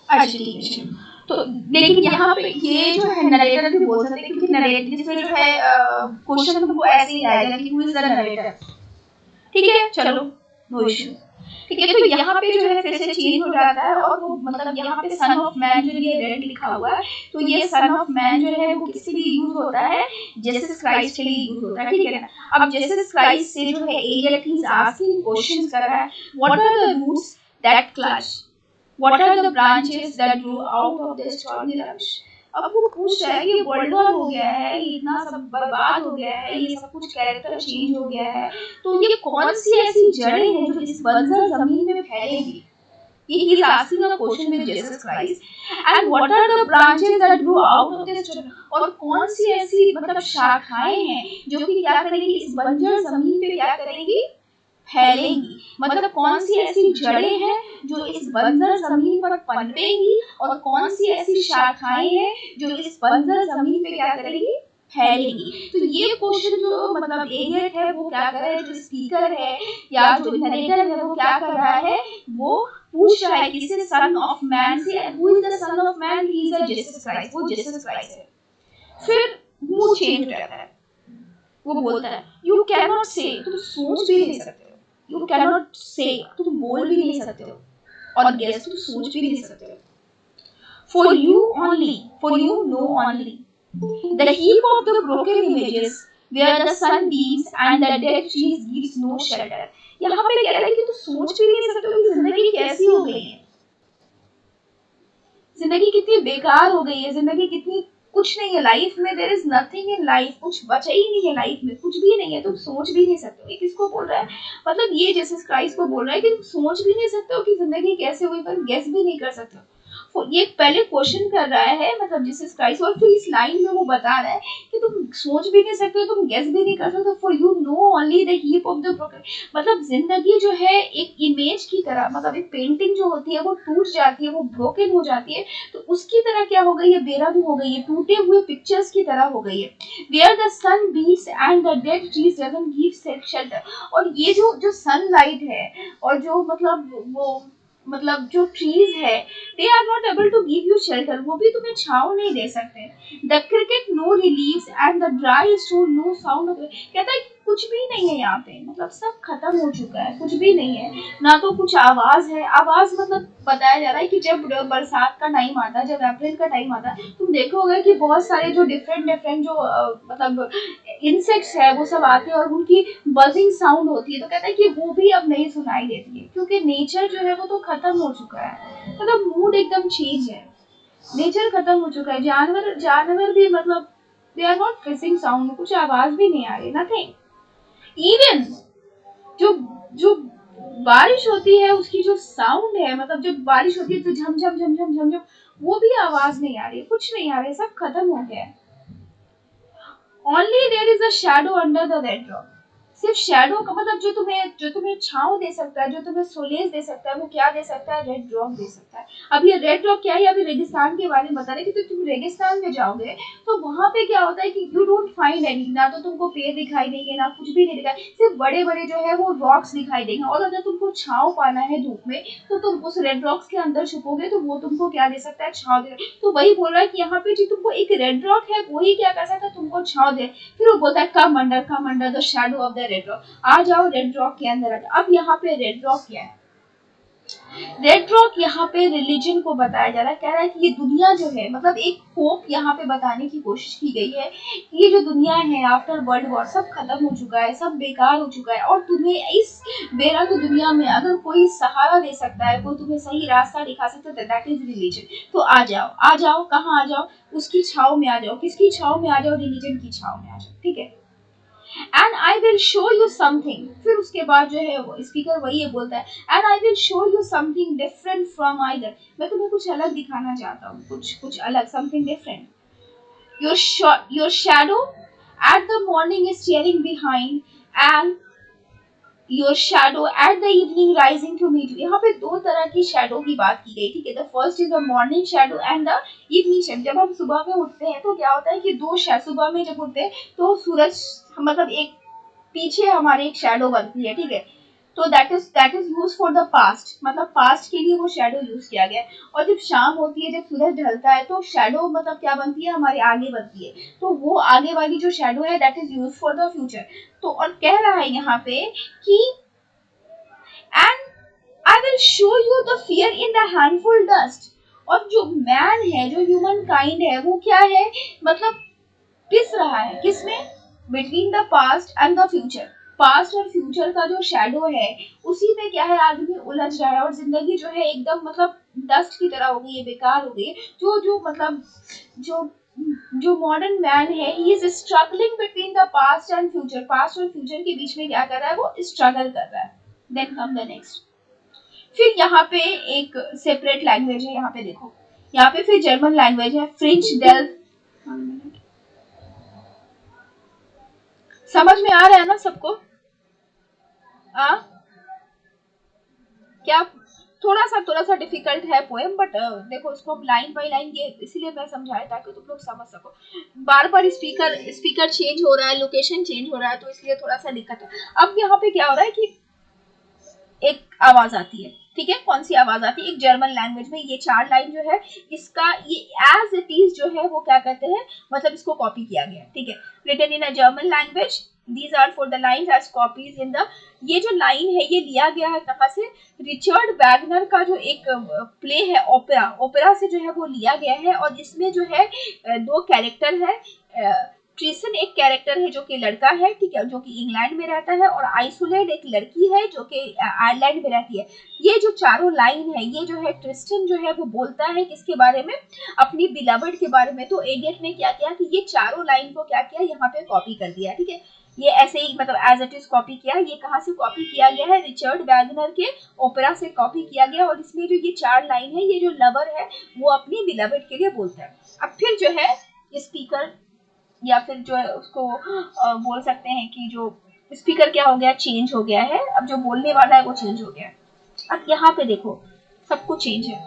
अच्छा ठीक है। तो लेकिन यहाँ पे ये जो है नरेटर भी बोल सकते हैं, क्योंकि नरेटर जिसमें जो है क्वेश्चन तुमको ऐसे ही आएगा कि हु इज द नरेटर, ठीक है चलो नो इशू ठीक है। तो यहाँ पे जो है फिर से चेंज हो जाता है और वो मतलब यहाँ पे सन ऑफ मैन जो ये रेड लिखा हुआ है, तो ये सन ऑफ मैन जो है वो किसके लिए यूज होता है, जीसस क्राइस्ट के लिए यूज होता है ठीक है ना। अब जीसस क्राइस्ट से जो है एलियट इज आस्किंग क्वेश्चंस कर रहा है, what are the roots that clutch, what are the branches that grow out of this stormy rush. अब वो पूछ रहा है कि वर्ल्ड वॉर हो गया है, इतना सब बर्बाद हो गया है, ये सब कुछ कैरेक्टर चेंज हो गया है, तो ये कौन सी ऐसी जड़ें हैं जो इस बंजर जमीन में फैलेंगी। He is asking a question with Jesus Christ. And what are the branches that grow out of this tree? और कौन सी ऐसी मतलब शाखाएं हैं जो कि क्या करेंगी, इस बंजर जमीन पे क्या करेंगी, फैलेंगी। मतलब कौन सी ऐसी जड़ें हैं जो इस बंजर जमीन पर पनपेंगी और कौन सी ऐसी शाखाएं हैं जो इस बंजर जमीन पे क्या करेंगी, फैलेगी। तो ये क्वेश्चन जो मतलब एलियट है वो क्या कर रहा है, जो स्पीकर है या जो नरेटर है वो क्या कर रहा है, वो पूछ रहा है किससे, सन ऑफ मैन से। Who is the son of man, he is Jesus Christ, वो जीसस क्राइस्ट है। फिर वो चेंज हो जाता है, वो बोलता है यू कैन नॉट से, तुम सोच भी नहीं सकते हो, यू कैन नॉट से, तुम बोल भी नहीं सकते हो, और गेस तुम सोच भी नहीं सकते हो। For you only, for you know only the heap of the broken images where the sun beams and the dead trees gives no shelter। यहाँ पे कह रहा है कि तुम सोच भी नहीं सकते हो कि जिंदगी कैसी हो गई है, जिंदगी कितनी बेकार हो गई है, जिंदगी कितनी कुछ नहीं है लाइफ में, there is nothing in life, कुछ बचा ही नहीं है लाइफ में, कुछ भी नहीं है, तुम सोच भी नहीं सकते हो। ये किसको बोल रहा है, मतलब ये जीसस क्राइस्ट को बोल रहा है कि तुम सोच भी नहीं सकते हो कि जिंदगी कैसे हुई, पर गेस भी नहीं कर सकते हो। ये पहले क्वेश्चन कर रहा है मतलब जीसस क्राइस्ट, और फिर इस लाइन में वो बता रहा है कि तुम सोच भी नहीं सकते हो, तुम गेस भी नहीं कर सकते। For you know only the heap of the broken, मतलब जिंदगी जो है एक इमेज की तरह, मतलब एक पेंटिंग जो होती है वो टूट जाती है, वो ब्रोकन हो जाती है, तो उसकी तरह क्या हो गई है, बेरंग हो गई है, टूटे हुए पिक्चर्स की तरह हो गई है। Where the sun beats and the dead trees doesn't give shelter, और ये जो सनलाइट है और जो मतलब वो मतलब जो ट्रीज है, they are not able to give you shelter, वो भी तुम्हें छाव नहीं दे सकते। The cricket no relieves and the dry stone no sound, कहता है कि कुछ भी नहीं है यहाँ पे, मतलब सब खत्म हो चुका है, कुछ भी नहीं है, ना तो कुछ आवाज है। आवाज मतलब बताया जा रहा है कि जब बरसात का टाइम आता है, जब अप्रैल का टाइम आता है, तुम देखोगे कि बहुत सारे जो डिफरेंट डिफरेंट जो मतलब इंसेक्ट्स है वो सब आते हैं और उनकी बजिंग साउंड होती है, तो कहता है कि वो भी अब नहीं सुनाई देती है, क्योंकि नेचर जो है वो तो खत्म हो चुका है, मतलब मूड एकदम चेंज है, नेचर खत्म हो चुका है। जानवर जानवर भी मतलब they are not fishing sound, कुछ आवाज भी नहीं आ रही, नथिंग। इवन जो जो बारिश होती है उसकी जो साउंड है, मतलब जब बारिश होती है तो झम झम झम झम झम झम, वो भी आवाज नहीं आ रही, कुछ नहीं आ रहा है, सब खत्म हो गया है। Only there is a shadow under the red rock, सिर्फ शैडो का मतलब जो तुम्हें छांव दे सकता है, जो तुम्हें सोलेज दे सकता है, वो क्या दे सकता है, रेड रॉक दे सकता है। अब ये रेड रॉक क्या है, अभी रेगिस्तान के बारे में बता रहे कि तो तुम रेगिस्तान में जाओगे तो वहां पे क्या होता है कि यू डोंट फाइंड एनी, ना तो तुमको पेड़ दिखाई देंगे, ना कुछ भी नहीं दिखाई, सिर्फ बड़े बड़े जो है वो रॉक्स दिखाई देंगे, और अगर तुमको छांव पाना है धूप में तो तुम उस रेड रॉक्स के अंदर छुपोगे तो वो तुमको क्या दे सकता है, छांव दे। तो वही बोल रहा है कि यहाँ पे जो तुमको एक रेड रॉक है वही क्या कर सकता है, तुमको छांव दे। फिर वो बोलता है come under the shadow of the red rock, आ जाओ रेड रॉक के अंदर आ जाओ। अब यहाँ पे रेड रॉक क्या है, रेड रॉक यहाँ पे रिलीजन को बताया जा रहा है, कह रहा है कि ये दुनिया जो है, मतलब एक होप यहाँ पे बताने की कोशिश की गई है कि ये जो दुनिया है आफ्टर वर्ल्ड वॉर सब खत्म हो चुका है, सब बेकार हो चुका है, और तुम्हें इस बेरा की दुनिया में अगर कोई सहारा दे सकता है, कोई तुम्हें सही रास्ता दिखा सकता है, दैट इज रिलीजन। तो आ जाओ, कहाँ आ जाओ, उसकी छाव में आ जाओ, किसकी छाव में आ जाओ, रिलीजन की छाव में आ जाओ, ठीक है। And I will show you something, फिर उसके बाद जो है वो स्पीकर वही है बोलता है, and I will show you something different from either, मैं तुम्हें कुछ अलग दिखाना चाहता हूँ, कुछ अलग, something different. Your shadow at the morning is staring behind and your shadow at the evening rising to meet you. यहाँ पे दो तरह की शैडो की बात की गई, ठीक है। The first is the morning shadow and the evening shadow. जब हम सुबह में उठते हैं तो क्या होता है कि दो सुबह में जब उठते हैं तो सूरज मतलब एक पीछे हमारी एक शैडो बनती है, ठीक है। तो that is use for the past, मतलब पास्ट के लिए वो शैडो यूज किया गया है। और जब शाम होती है, जब सूरज ढलता है, तो शैडो मतलब क्या बनती है, हमारे आगे बनती है, तो वो आगे वाली जो शैडो है that is use for the future. तो और कह रहा है यहाँ पे कि and I will show you the fear in the handful dust. और जो मैन है, जो ह्यूमन काइंड है, वो क्या है, मतलब पिस रहा है किसमें, between the past and the future. Past और फ्यूचर का जो शैडो है उसी में क्या है, आदमी उलझ रहा है, और जिंदगी जो है एकदम मतलब डस्ट की तरह हो गई है, बेकार हो गई है। जो जो मतलब जो जो मॉडर्न मैन है, he is struggling between the past and future, past और फ्यूचर के बीच में क्या कर रहा है, वो स्ट्रगल कर रहा है। Then come the next. फिर यहाँ पे एक सेपरेट लैंग्वेज है, यहाँ पे देखो, यहाँ पे फिर जर्मन लैंग्वेज है, फ्रेंच डेल। समझ में आ रहा है ना सबको? आ क्या, थोड़ा सा डिफिकल्ट है पोएम, बट देखो इसको लाइन बाय लाइन ये इसीलिए मैं समझाया ताकि तुम लोग समझ सको। बार बार स्पीकर चेंज हो रहा है, लोकेशन चेंज हो रहा है, तो इसलिए थोड़ा सा दिक्कत है। अब यहाँ पे क्या हो रहा है कि एक आवाज आती है, ठीक है। कौन सी आवाज आती है, एक जर्मन लैंग्वेज में, ये चार लाइन जो है इसका ये एज इट इज जो है वो क्या करते हैं, मतलब इसको कॉपी किया गया, ठीक है। Written in a German language, these are for the lines as copies in the. ये जो लाइन है ये लिया गया है कहाँ से, रिचर्ड वैगनर का जो एक प्ले है ओपेरा, ओपेरा से जो है वो लिया गया है। और इसमें जो है दो कैरेक्टर है, ट्रिसन एक कैरेक्टर है जो कि लड़का है, ठीक है, जो कि इंग्लैंड में रहता है, और आइसोलेट एक लड़की है जो कि आयरलैंड में रहती है। ये जो चारों लाइन है, ये जो है ट्रिस्टन जो है वो बोलता है किसके बारे में, अपनी बिलवड के बारे में। तो एडियट ने क्या किया कि ये चारों लाइन को क्या किया, यहाँ पे कॉपी कर दिया, ठीक है। ये ऐसे ही मतलब एज इट इज कॉपी किया। ये कहाँ से कॉपी किया गया है, रिचर्ड वैगनर के ओपेरा से कॉपी किया गया। और इसमें जो ये चार लाइन है, ये जो लवर है वो अपनी बिलवड के लिए बोलता है। अब फिर जो है स्पीकर, या फिर जो है उसको बोल सकते हैं कि जो स्पीकर क्या हो गया, चेंज हो गया है। अब जो बोलने वाला है वो चेंज हो गया है। अब यहाँ पे देखो सब कुछ चेंज है।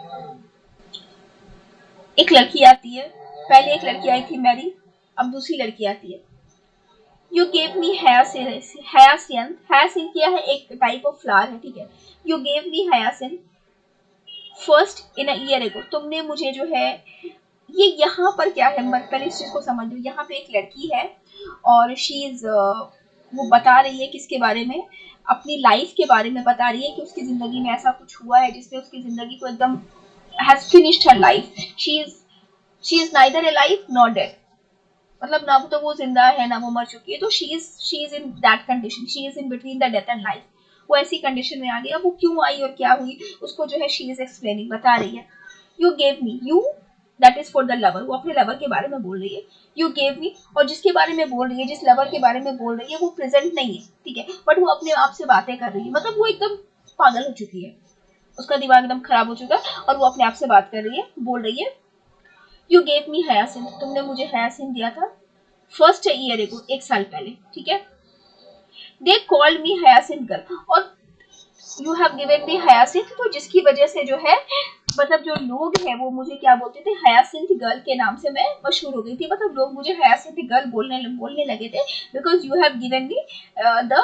एक लड़की आती है, पहले एक लड़की आई थी मैरी, अब दूसरी लड़की आती है। You gave me hyacinth, hyacinth क्या है, एक टाइप ऑफ फ्लावर है, ठीक है। You gave me hyacinth first in a year ago, तुमने मुझे जो है, ये यहाँ पर क्या है, पहले इस चीज को समझ लो। यहाँ पे एक लड़की है और शी इज, वो बता रही है किसके बारे में, अपनी लाइफ के बारे में बता रही है कि उसकी जिंदगी में ऐसा कुछ हुआ है जिसने उसकी जिंदगी को एकदम has finished her life. She is neither alive not dead, मतलब ना तो वो जिंदा है ना वो मर चुकी है, तो she is in that condition, she is in between the death and life. वो ऐसी कंडीशन में आ गई। अब वो क्यों आई और क्या हुई उसको जो है शी इज एक्सप्लेनिंग, बता रही है। You gave me, you that is for the lover, वो अपने लवर के बारे में बोल रही है। यू गेव मी, और जिसके बारे में बोल रही है, जिस लवर के बारे में बोल रही है वो प्रेजेंट नहीं है, ठीक है, बट वो अपने आप से बातें कर रही है, मतलब वो एकदम पागल हो चुकी है, उसका दिमाग एकदम खराब हो चुका है और वो अपने आप से बात कर रही है, बोल रही है। यू गेव मी हयासिन, तुमने मुझे हयासिन दिया था फर्स्ट ईयर एगो, एक साल पहले, ठीक है। दे कॉल्ड मी हयासिन गर्ल, और you have given me hyacinth, तो जिसकी वजह से जो है मतलब जो लोग हैं वो मुझे क्या बोलते थे, हयासिंथ गर्ल के नाम से मैं मशहूर हो गई थी, मतलब लोग मुझे हयासिंथ गर्ल बोलने लगे थे, because you have given me the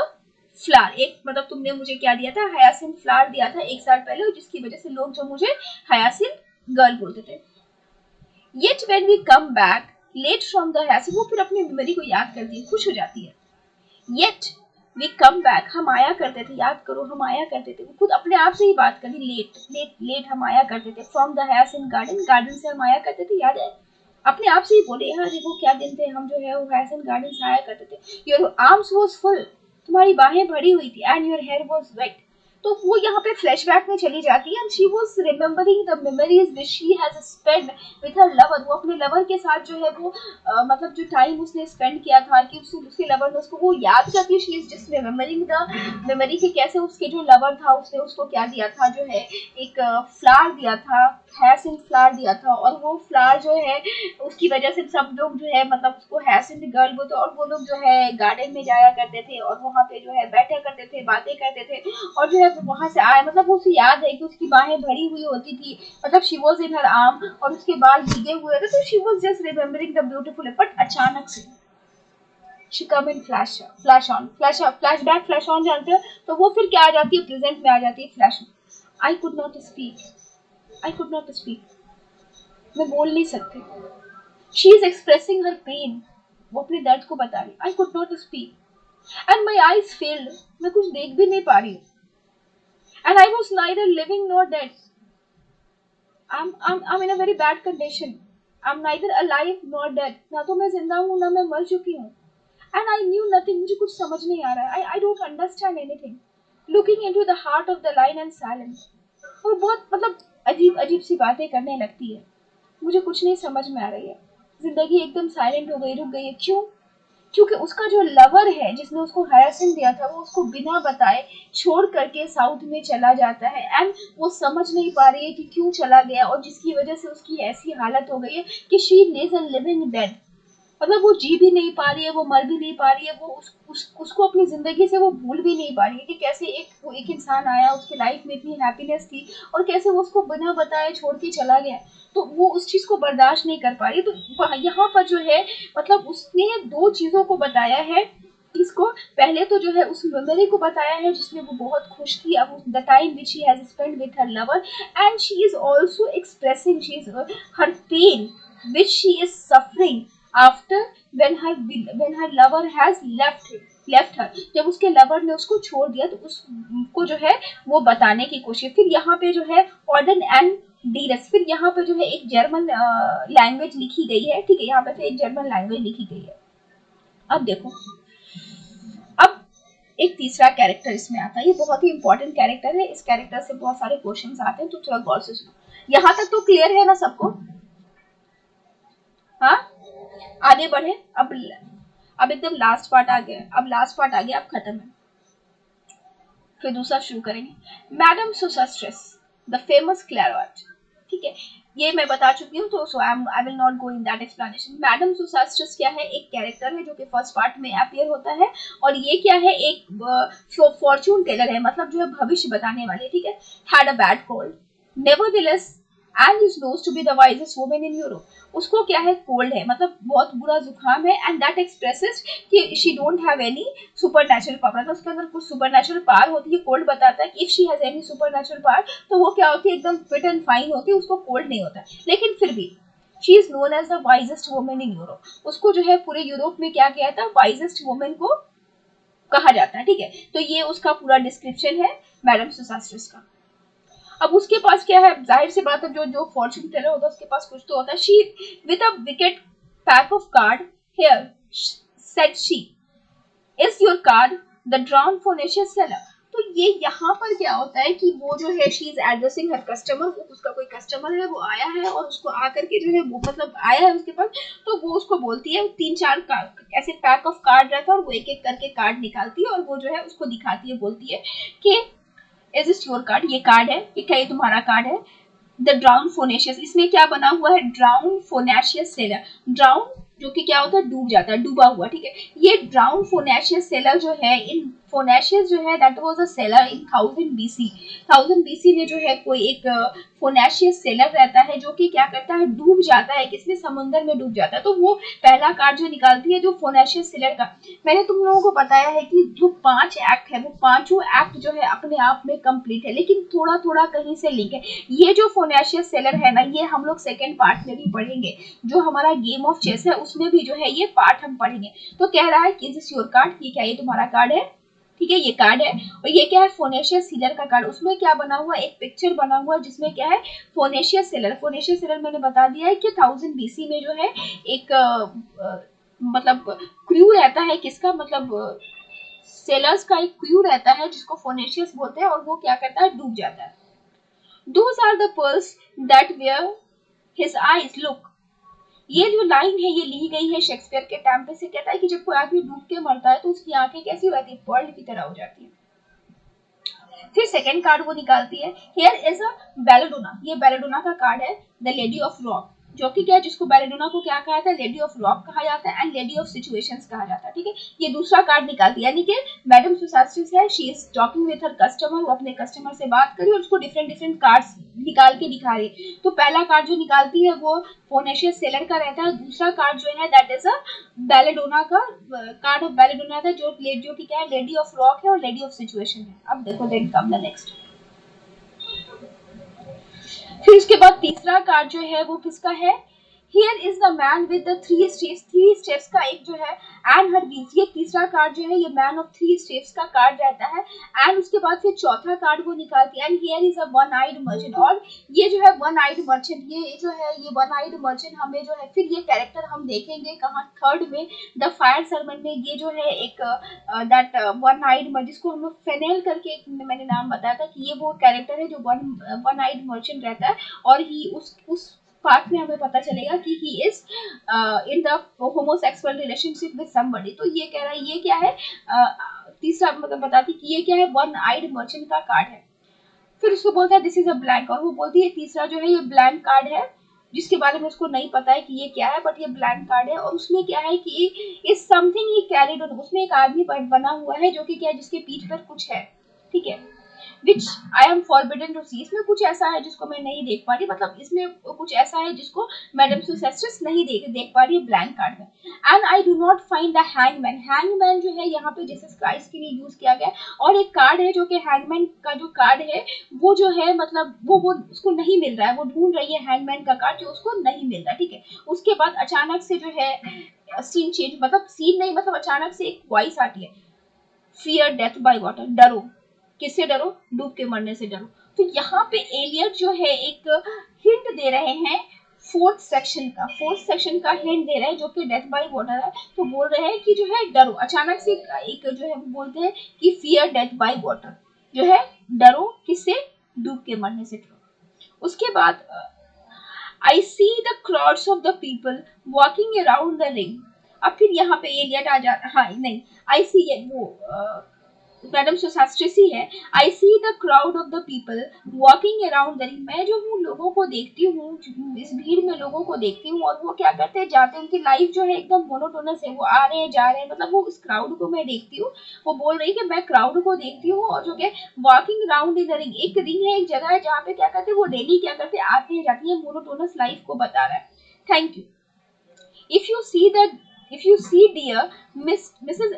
flower, एक मतलब तुमने मुझे क्या दिया था, हयासिंथ फ्लावर दिया था एक साल पहले, और जिसकी वजह से लोग जो मुझे हयासिंथ गर्ल बोलते थे। Yet when we come back late from the hyacinth, वो फिर अपनी मेमोरी को याद करती है, खुश हो जाती है। येट वी कम बैक, हम आया करते थे, याद करो हम आया करते थे, वो खुद अपने आप से ही बात करी, लेट लेट लेट हम आया करते थे, from the hyacinth garden, garden से हम आया करते थे, याद है, अपने आप से ही बोले, यार देखो क्या दिन थे, हम जो है वो हयासिंथ गार्डन से आया करते थे। योर आर्म्स वाज फुल, तुम्हारी बाहें भरी हुई थी, and your hair was wet, तो वो यहाँ पे फ्लैशबैक में चली जाती है, and she was remembering the memories which she has spent with her lover, वो अपने लवर के साथ जो है वो मतलब जो टाइम उसने स्पेंड किया था कि उसके लवर ने उसको वो याद करती है, she is just remembering the memory कि कैसे उसके जो लवर था उसने उसको क्या दिया था, जो है एक फ्लावर दिया था, हयासिंथ फ्लावर दिया था, और वो फ्लावर जो है उसकी वजह से सब लोग जो है मतलब उसको हयासिंथ गर्ल बोलते, और वो लोग जो है गार्डन में जाया करते थे और वहाँ पे जो है बैठा करते थे, बातें करते थे, और जो है वहां से आए, मतलब उसे याद है कि उसकी बाहें भरी हुई होती थी, मतलब she was in her arm, और उसके बाल भीगे हुए थे, तो she was just remembering the beautiful, but अचानक से she come in flashback flash on जानते हो, तो वो फिर क्या आ जाती है, प्रेजेंट में आ जाती है, फ्लैश में। I could not speak, I could not speak, मैं बोल नहीं सकती। She is expressing her pain, वो अपने दर्द को बता रही, I could not speak and my eyes failed, मैं कुछ देख भी नहीं पा रही हूँ, and I was neither living nor dead. I'm in a very bad condition. I'm neither alive nor dead. ना तो मैं जिंदा हूँ ना मैं मर चुकी हूँ. And I knew nothing. मुझे कुछ समझ नहीं आ रहा है. I don't understand anything. Looking into the heart of the line and silence. और बहुत मतलब अजीब अजीब सी बातें करने लगती है. मुझे कुछ नहीं समझ में आ रही है. जिंदगी एकदम साइलेंट हो गई, रुक गई है. क्यों? क्योंकि उसका जो लवर है जिसने उसको हायरसेंट दिया था वो उसको बिना बताए छोड़ करके साउथ में चला जाता है, एंड वो समझ नहीं पा रही है कि क्यों चला गया, और जिसकी वजह से उसकी ऐसी हालत हो गई है कि she lives and living dead, मतलब वो जी भी नहीं पा रही है, वो मर भी नहीं पा रही है, वो उसको अपनी जिंदगी से वो भूल भी नहीं पा रही है कि कैसे एक इंसान आया, उसकी लाइफ में इतनी हैप्पीनेस थी और कैसे वो उसको बिना बताए छोड़ के चला गया, तो वो उस चीज को बर्दाश्त नहीं कर पा रही। तो यहाँ पर जो है मतलब उसने दो चीजों को बताया है इसको, पहले तो जो है उस मेमोरी को बताया है जिसमें वो बहुत खुश थी, अब the time which she has spent with her lover, and she is also expressing she is her pain which she is suffering after when her lover has left her, जब उसके लवर ने उसको छोड़ दिया तो उसको जो है वो बताने की कोशिश। फिर यहाँ पे जो है ऑर्डन एंड डीरस, फिर यहाँ पे जो है एक जर्मन लैंग्वेज लिखी गई है, ठीक है, यहाँ पे फिर एक जर्मन लैंग्वेज लिखी गई है। अब देखो, अब एक तीसरा कैरेक्टर इसमें आता है, ये बहुत ही इंपॉर्टेंट कैरेक्टर है, इस कैरेक्टर से बहुत सारे क्वेश्चंस आते हैं, तो थोड़ा गौर से सुनो। यहाँ तक तो क्लियर है ना सबको? हाँ, आगे बढ़े। अब एकदम लास्ट पार्ट आ गया, अब लास्ट पार्ट आ गया, अब खत्म है, फिर दूसरा शुरू करेंगे। Madam Sosostris the famous clairvoyant, ठीक है, ये मैं बता चुकी हूँ, तो I will not go in that explanation. Madam Sosostris क्या है, एक कैरेक्टर है जो कि फर्स्ट पार्ट में अपीयर होता है, और ये क्या है, एक फॉर्च्यून टेलर है, मतलब जो है भविष्य बताने वाले, ठीक है। Had a bad cold, nevertheless and is known to be the wisest woman in Europe. उसको क्या है, कोल्ड है, मतलब बहुत बुरा जुकाम है, एंड दैट एक्सप्रेसेस कि she don't have any super natural power, मतलब उसके अंदर कुछ सुपर नेचुरल पावर होती है. कोल्ड बताता है कि if she has any super natural power तो वो क्या होती है, एकदम फिट एंड फाइन होती है, उसको कोल्ड नहीं होता. लेकिन फिर भी she is known as the wisest woman in Europe. उसको जो है पूरे यूरोप में क्या किया था, वाइजेस्ट वुमन को कहा जाता है. ठीक है, तो ये उसका पूरा डिस्क्रिप्शन है मैडम सुसास्ट्रस का. अब उसके पास क्या है, जाहिर सी बात है, जो जो फॉर्चून टेलर होता है उसके पास कुछ तो होता है. She with a wicked pack of card here said she is your card the drowned Phoenician sailor. तो ये यहाँ पर क्या होता है कि वो जो है she is addressing her customer, उसका कोई कस्टमर है वो आया है और उसको आकर के जो है वो मतलब आया है उसके पास, तो वो उसको बोलती है, 3-4 ऐसे पैक ऑफ कार्ड रहता है और वो एक एक करके कार्ड निकालती है और वो जो है उसको दिखाती है, बोलती है कि इज दिस योर कार्ड, ये कार्ड है, ये क्या, ये तुम्हारा कार्ड है. द ड्राउन फोनेशियस, इसमें क्या बना हुआ है, ड्राउन फोनेशियस सेलर. ड्राउन जो कि क्या होता है, डूब जाता है, डूबा हुआ. ठीक है, ये ड्राउन फोनेशियस सेलर जो है, इन फोनेशियस जो है that was a seller in 1000 BC. 1000 BC में जो है कोई एक फोनेशियस सेलर रहता है जो कि क्या करता है, डूब जाता है, किसमें, समुद्र में डूब जाता है. तो वो पहला कार्ड जो निकालती है जो फोनेशियस सेलर का. मैंने तुम लोगों को बताया है कि जो 5 एक्ट है वो पांचों एक्ट जो है अपने आप में कंप्लीट है, लेकिन थोड़ा थोड़ा कहीं से लिंक है. ये जो फोनेशियस सेलर है ना, ये हम लोग सेकेंड पार्ट में भी पढ़ेंगे. जो हमारा गेम ऑफ चेस है उसमें भी जो है ये पार्ट हम पढ़ेंगे. तो कह रहा है कि दिस योर कार्ड, ये क्या, ये तुम्हारा कार्ड है. ठीक है, ये कार्ड है. और ये क्या है, फोनेशियस सेलर का कार्ड. उसमें क्या बना हुआ, एक पिक्चर बना हुआ जिसमें क्या है, फोनेशियस सेलर. फोनेशियस सेलर मैंने बता दिया है कि 1000 बीसी में जो है एक मतलब क्रू रहता है, किसका, मतलब सेलर्स का एक क्रू रहता है जिसको फोनेशियस बोलते हैं, और वो क्या करता है, डूब जाता है. Those are the pearls that were his eyes. Look, ये जो लाइन है ये ली गई है शेक्सपियर के टाइम पे से. कहता है कि जब कोई आदमी डूब के मरता है तो उसकी आंखें कैसी हो जाती है, पर्ल की तरह हो जाती है. फिर सेकंड कार्ड वो निकालती है, हियर इज अ बेलेडोना. ये बेलेडोना का कार्ड है, द लेडी ऑफ रॉक, जो कि क्या है, जिसको बेलेडोना को क्या कहा जाता है, लेडी ऑफ रॉक कहा जाता है, एंड लेडी ऑफ सिचुएशंस कहा जाता है. ठीक है, ये दूसरा कार्ड निकालती है, यानी कि मैडम सुसास्ट्रस है, she is talking with her customer, वो अपने कस्टमर से बात करी और उसको डिफरेंट डिफरेंट कार्ड्स निकाल के दिखा रही. तो पहला कार्ड जो निकालती है वो फोनेशियस सेलर का रहता है. दूसरा कार्ड जो है दैट इज अ बेलेडोना का कार्ड ऑफ बेलेडोना था, जो कि क्या है, लेडी ऑफ रॉक है और लेडी ऑफ सिचुएशन है. अब देखो, देन कम द नेक्स्ट. फिर उसके बाद तीसरा कार्ड जो है वो किसका है, here is the man with the 3 steps. 3 steps का एक जो है एंड हर व्हील्स. ये तीसरा कार्ड जो है ये मैन ऑफ 3 स्टेप्स का कार्ड रहता है. एंड उसके बाद फिर चौथा कार्ड वो निकालती है, and here is a one eyed merchant. और ये जो है वन आइड मर्चेंट, ये जो है ये वन आइड मर्चेंट हमें जो है, फिर ये कैरेक्टर हम देखेंगे कहाँ, थर्ड में द फायर सर्वेंट में. ये जो है एक दैट वन आइड मर्चेंट, जिसको हम लोग फेनेल करके मैंने नाम बताया था कि ये वो कैरेक्टर है जो वन आइड मर्चेंट रहता है. और ही उस पार्ट में हमें पता चलेगा कि he is in the homosexual relationship with somebody. तो ये कह रहा है, ये क्या है, तीसरा मतलब बताती कि ये क्या है, वन आइड मर्चेंट का कार्ड है. फिर उसको बोलता है दिस इज अ ब्लैंक, और वो बोलती है तीसरा जो है ये ब्लैंक कार्ड है, जिसके बारे में उसको नहीं पता है कि ये क्या है, बट ये ब्लैंक कार्ड है. और उसमें क्या है कि is something he carried on, उसमें एक आदमी बना हुआ है जो कि क्या है, जिसके पीठ पर कुछ है. ठीक है, which I am forbidden to see. इसमें कुछ ऐसा है जिसको मैं नहीं देख पा रही, मतलब इसमें कुछ ऐसा है जिसको मैडम सुसेस्ट्रस नहीं देख पा रही है ब्लैंक कार्ड में. And I do not find the hangman. Hangman जो है यहाँ पे जीसस क्राइस्ट के लिए यूज किया गया. और एक कार्ड है जो कि हैंगमैन का जो कार्ड है वो जो है, मतलब वो उसको नहीं मिल रहा है, वो ढूंढ रही है हैंगमैन का कार्ड जो उसको नहीं मिल रहा. ठीक है, उसके बाद अचानक से जो है सीन चेंज, मतलब सीन नहीं, मतलब अचानक से एक वॉइस आती है, फियर डेथ बाय वाटर. डरो, किससे डरो, डूब के मरने से डरो. तो यहाँ पे एलियट जो है एक हिंट दे रहे हैं फोर्थ सेक्शन का हिंट दे रहे हैं जो कि डेथ बाय वाटर है. तो बोल रहे हैं कि जो है डरो, अचानक से एक जो है बोलते हैं कि फियर डेथ बाय वाटर, जो है डरो किससे, डूब के मरने से डरो. उसके बाद I see the crowds of the people walking around the ring. अब फिर यहाँ पे एलियट आ जाता, हाँ नहीं, आई सी वो मैडम सुशास्त्री सी है, I see the crowd of the people walking around the ring. मैं जो हूँ लोगों को देखती हूँ, इस भीड़ में लोगों को देखती हूँ, और वो क्या करते हैं, जाते हैं, उनकी लाइफ जो है एकदम मोनोटोनस है, वो आ रहे हैं जा रहे हैं, मतलब वो इस क्राउड को मैं देखती हूँ। वो बोल रही है कि मैं क्राउड को देखती हूँ, और जो कि walking around in the ring, एक रिंग है, एक जगह है जहाँ पे क्या करते हैं, वो डेली क्या करते हैं, आते हैं जाते हैं, मोनोटोनस लाइफ को बता रहा है। Thank you. if you see that if you see dear Mrs.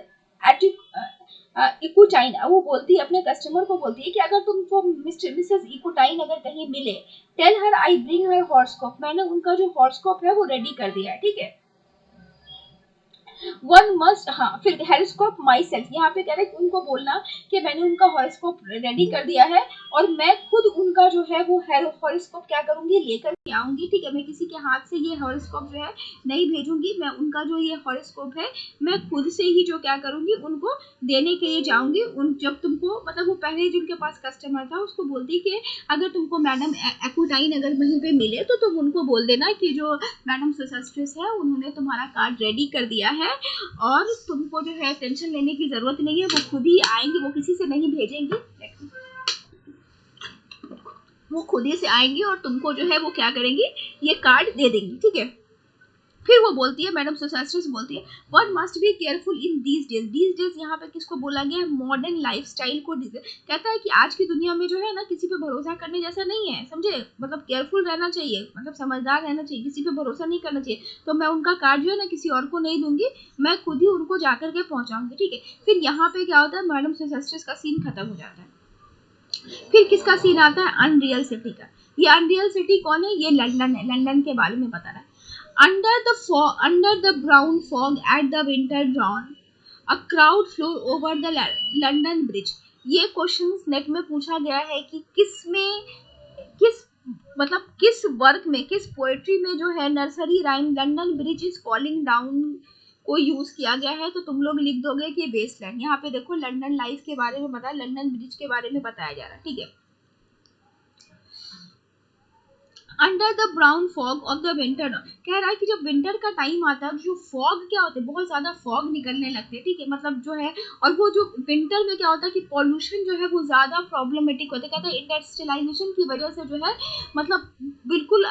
इकोटाइन, वो बोलती है अपने कस्टमर को, बोलती है कि अगर तुमको मिस्टर मिसेस इकोटाइन अगर कहीं मिले, tell her I bring her horoscope, मैंने उनका जो हॉर्स्कोप है वो रेडी कर दिया है, ठीक है। वन मस्ट, हाँ, फिर हेरोस्कोप माई सेल्फ, यहाँ पे कह रहे हैं उनको बोलना कि मैंने उनका हॉरोस्कोप रेडी कर दिया है, और मैं खुद उनका जो है वो हॉरोस्कोप क्या करूंगी, लेकर के आऊंगी, ठीक है। मैं किसी के हाथ से ये हॉरोस्कोप जो है नहीं भेजूंगी, मैं उनका जो ये हॉरोस्कोप है मैं खुद से ही जो क्या करूंगी, उनको देने के लिए जाऊंगी। उन जब तुमको, मतलब वो पहले जिनके पास कस्टमर था उसको बोलती कि अगर तुमको मैडम एकोटाइन अगर वहीं पे मिले तो तुम उनको बोल देना कि जो मैडम सुशास्ट्रिस है उन्होंने तुम्हारा कार्ड रेडी कर दिया है, और तुमको जो है टेंशन लेने की जरूरत नहीं है, वो खुद ही आएंगे, वो किसी से नहीं भेजेंगे, वो खुद ही से आएंगे और तुमको जो है वो क्या करेंगे, ये कार्ड दे देंगे, ठीक है। फिर वो बोलती है, मैडम सुशास्ट्रिस बोलती है, one must be careful in these days यहाँ पे किसको बोला गया है, मॉडर्न लाइफस्टाइल को। कहता है कि आज की दुनिया में जो है ना, किसी पे भरोसा करने जैसा नहीं है, समझे, मतलब केयरफुल रहना चाहिए, मतलब समझदार रहना चाहिए, किसी पे भरोसा नहीं करना चाहिए। तो मैं उनका कार्ड जो है ना किसी और को नहीं दूंगी, मैं खुद ही उनको जाकर के पहुंचाऊंगी, ठीक है। फिर यहाँ पे क्या होता है, मैडम सुशास्ट्रिस का सीन खत्म हो जाता है। फिर किसका सीन आता है, अनरियल सिटी का। ये अनरियल सिटी कौन है, ये लंदन है, लंदन के बारे में बता रहा है। Under the brown fog at the winter dawn, a crowd flew over the London Bridge. ये क्वेश्चंस नेट में पूछा गया है कि किस मतलब किस वर्क में, किस पोएट्री में जो है nursery rhyme London bridge is falling down को यूज किया गया है। तो तुम लोग लिख दोगे कि वेस्टलैंड। यहाँ पे देखो लंदन लाइफ के बारे में बताया, लंदन ब्रिज के बारे में बताया जा रहा है, ठीक है। Under the brown fog of the winter, कह रहा है कि जब विंटर का टाइम आता है, जो फॉग क्या होते हैं, बहुत ज्यादा फॉग निकलने लगते हैं, ठीक है, मतलब जो है, और वो जो विंटर में क्या होता है कि पॉल्यूशन जो है वो ज्यादा प्रॉब्लमेटिक होता है। कहता है इंडस्ट्रियलाइजेशन की वजह से जो है, मतलब बिल्कुल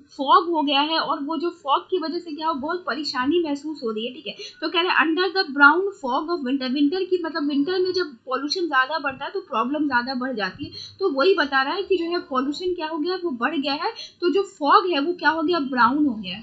फॉग हो गया है, और वो जो फॉग की वजह से क्या हो, बहुत परेशानी महसूस हो रही है, ठीक है। तो कह रहे हैं under the brown fog of winter, winter की मतलब विंटर में जब पॉल्यूशन ज्यादा बढ़ता है तो प्रॉब्लम ज्यादा बढ़ जाती है। तो वही बता रहा है कि जो है पॉल्यूशन क्या हो गया, वो बढ़ गया है, तो जो फॉग है वो क्या हो गया, ब्राउन हो गया।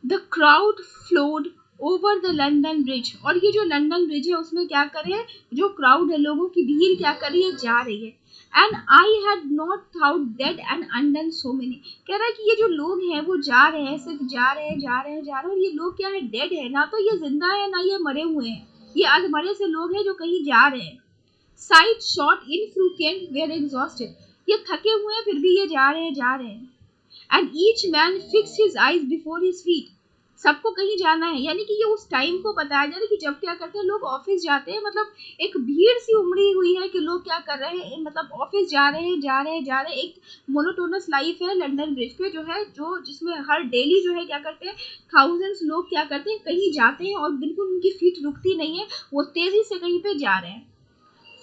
The crowd flowed over the London bridge, और ये जो लंदन ब्रिज है उसमें क्या करे, जो क्राउड है, लोगों की भीड़ क्या कर रही है, जा रही है। And I had not thought dead and undone so many, कह रहा है कि ये जो लोग हैं वो जा रहे हैं, सिर्फ जा रहे हैं जा रहे हैं जा रहे हैं, और ये लोग क्या है, डेड है, ना तो ये जिंदा है ना ये मरे हुए हैं, ये अधमरे से लोग हैं जो कहीं जा रहे हैं। Side shot infrequent were exhausted, ये थके हुए हैं फिर भी ये जा रहे हैं। And each man fix his eyes before his feet, सबको कहीं जाना है, यानी कि ये उस टाइम को बताया जा रहा है कि जब क्या करते हैं लोग, ऑफिस जाते हैं, मतलब एक भीड़ सी उमड़ी हुई है कि लोग क्या कर रहे हैं, मतलब ऑफिस जा रहे हैं। एक मोनोटोनस लाइफ है लंदन ब्रिज पे जो है, जो जिसमें हर डेली जो है क्या करते हैं, थाउजेंड्स लोग क्या करते हैं, कहीं जाते हैं, और बिल्कुल उनकी फीट रुकती नहीं है, वो तेजी से कहीं पे जा रहे हैं।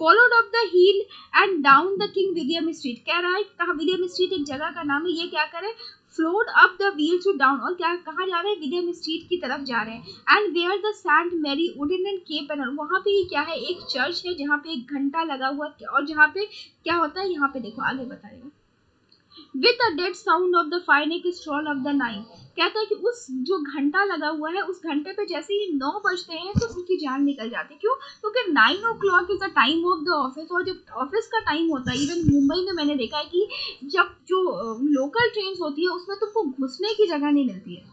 Followed up the hill and down the king William street, कह रहा है कहाँ, विलियम स्ट्रीट एक जगह का नाम है, ये क्या करे, flowed up the wheel to down, और क्या कहाँ जा रहे हैं, विलियम स्ट्रीट की तरफ जा रहे हैं। And where the Saint Mary wooden and cape एनर, वहाँ पे क्या है, एक चर्च है जहाँ पे एक घंटा लगा हुआ, और जहाँ पे क्या होता है, यहाँ पे देखो आगे बताएगा, with a dead sound of the final stroll of the night, कहता है कि उस जो घंटा लगा हुआ है, उस घंटे पे जैसे ही 9 बजते हैं तो उनकी जान निकल जाती है। क्यों, क्योंकि 9 o'clock is the time of the office, और जब ऑफिस का टाइम होता है, इवन मुंबई में मैंने देखा है कि जब जो लोकल ट्रेन होती है उसमें तुमको घुसने की जगह नहीं मिलती है।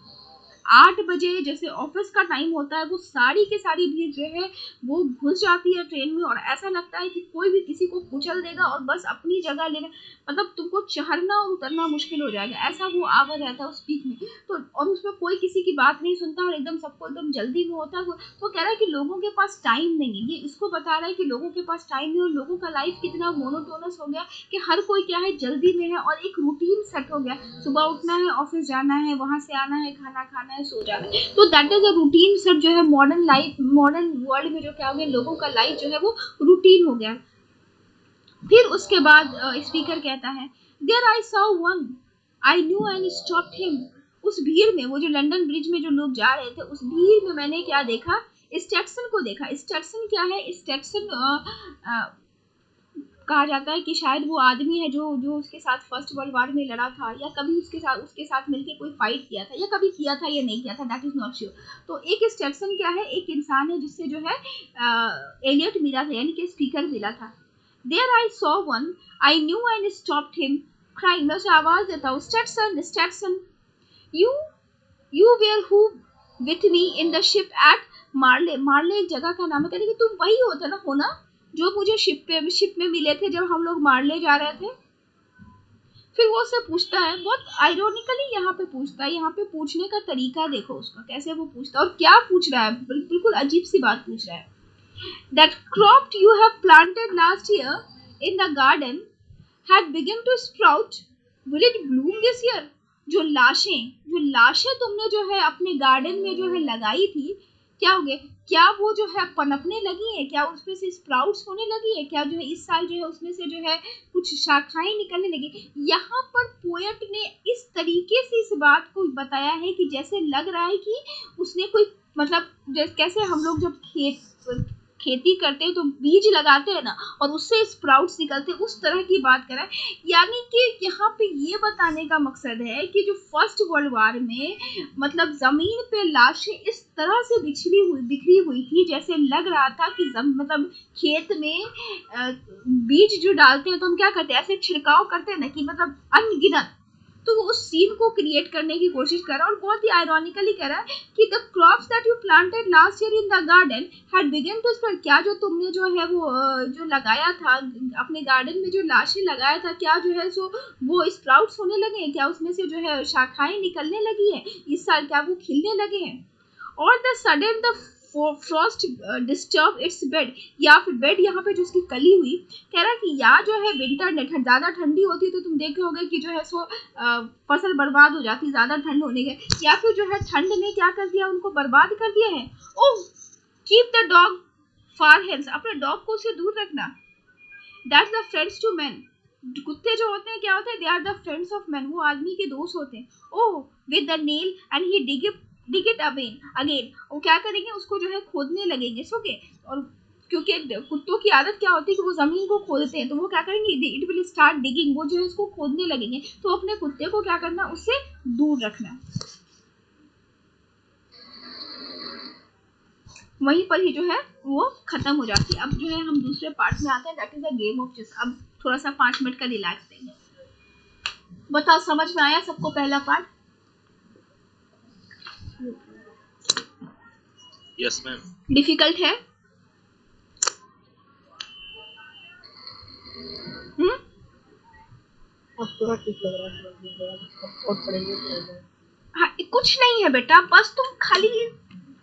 8 बजे जैसे ऑफिस का टाइम होता है, वो सारी की सारी भीड़ जो है वो घुस जाती है ट्रेन में, और ऐसा लगता है कि कोई भी किसी को कुचल देगा और बस अपनी जगह लेने, मतलब तुमको चढ़ना और उतरना मुश्किल हो जाएगा, ऐसा वो आवर रहता है उस पीक में। तो और उसमें कोई किसी की बात नहीं सुनता, और एकदम सबको एकदम जल्दी में होता है। तो कह रहा है कि लोगों के पास टाइम नहीं है, ये इसको बता रहा है कि लोगों के पास टाइम नहीं, और लोगों का लाइफ कितना मोनोटोनस हो गया कि हर कोई क्या है, जल्दी में है, और एक रूटीन सेट हो गया, सुबह उठना है, ऑफिस जाना है, वहां से आना है, खाना खाना खाना है, सो जाना है। तो that is a routine set जो है मॉडर्न लाइफ, मॉडर्न वर्ल्ड में जो क्या हो गया, लोगों का लाइफ जो है वो रूटीन हो गया। फिर उसके बाद स्पीकर कहता है, there I saw one, I knew and stopped him. उस भीड़ में, वो जो लंदन ब्रिज में जो लोग जा रहे थे, उस भीड़ में मैंने क्या देखा, स्टेटसन को देखा। स्टेटसन क्या है, स्टेटसन कहा जाता है कि शायद वो आदमी है जो उसके साथ फर्स्ट वर्ल्ड वॉर में लड़ा था, या कभी उसके साथ मिलके कोई फाइट किया था, या कभी किया था या नहीं किया था, दैट इज नॉट श्योर। तो एक स्टेटसन क्या है, एक इंसान है जिससे जो है एलियट मिला था, यानी कि स्पीकर मिला था। There I saw one, I knew and stopped him crying. मैं उसे आवाज देता हूँ, Stetson Stetson, you you were who with me in the ship at Mylae. Mylae एक जगह का नाम है। कहते कि तुम वही होते ना, हो ना, जो मुझे शिप में मिले थे जब हम लोग मार्ले जा रहे थे। फिर वो उससे पूछता है, बहुत आयरोनिकली यहाँ पे पूछता है, यहाँ पे पूछने का तरीका देखो उसका, कैसे वो पूछता है और क्या पूछ रहा है, बिल्कुल अजीब सी बात पूछ रहा है। That crop you have planted last year in the garden had begun to sprout. Will it bloom this year? जो लाशें तुमने जो है अपने गार्डन में जो है लगाई थी, क्या हो गया, क्या वो जो है पनपने लगी है, क्या उसमें से स्प्राउट्स होने लगी है, क्या जो है इस साल जो है उसमें से जो है कुछ शाखाएं निकलने लगी। यहाँ पर पोएट ने इस तरीके से इस बात को बताया है कि जैसे लग रहा है कि उसने कोई, मतलब कैसे हम लोग जब खेती करते हैं तो बीज लगाते हैं ना, और उससे स्प्राउट्स निकलते हैं, उस तरह की बात कर रहा है। यानी कि यहाँ पे ये बताने का मकसद है कि जो फर्स्ट वर्ल्ड वॉर में मतलब जमीन पे लाशें इस तरह से बिखरी हुई थी, जैसे लग रहा था कि मतलब खेत में बीज जो डालते हैं तो हम क्या करते हैं, ऐसे छिड़काव करते हैं ना कि मतलब अनगिनत। तो वो उस सीन को क्रिएट करने की कोशिश कर रहा है, और बहुत ही आयरॉनिकली कह रहा है कि the crops that you planted last year in the garden had begun to sprout. क्या जो तुमने जो है वो जो लगाया था अपने गार्डन में, जो लाशें लगाया था, क्या जो है सो वो स्प्राउट्स होने लगे हैं, क्या उसमें से जो है शाखाएं निकलने लगी है इस साल, क्या वो खिलने लगे हैं। और the sudden the Frost disturb it's bed, या फिर बेड यहाँ पे जो उसकी कली हुई, कह रहा है कि या जो है विंटर में ज़्यादा ठंडी होती है तो तुम देखे होगे कि जो है सो फसल बर्बाद हो जाती है ज़्यादा ठंड होने के, या फिर जो है ठंड ने क्या कर दिया, उनको बर्बाद कर दिया है। Oh, keep the dog far hence, अपने डॉग को उससे दूर रखना। That's the friends to man, कुत्ते जो होते हैं क्या होते हैं, they are the friends of man, वो आदमी के दोस्त होते हैं। Oh, with the nail and he dig it again, वो क्या करेंगे, उसको जो है खोदने लगेंगे। ओके, और क्योंकि कुत्तों की आदत क्या होती है कि वो जमीन को खोदते हैं, तो वो क्या करेंगे, इट विल स्टार्ट डिगिंग, वो जो है उसको खोदने लगेंगे। तो अपने कुत्ते को क्या करना, उससे दूर रखना। वहीं पर ही जो है वो खत्म हो जाती है। अब जो है हम दूसरे पार्ट में आते हैं, that is the game of chess. अब थोड़ा सा 5 मिनट का रिलैक्स देंगे। बताओ, समझ में आया सबको पहला पार्ट? Yes ma'am. डिफिकल्ट है? थोड़ा ठीक लग रहा है, और पढ़ेंगे। हाँ, कुछ नहीं है बेटा, बस तुम खाली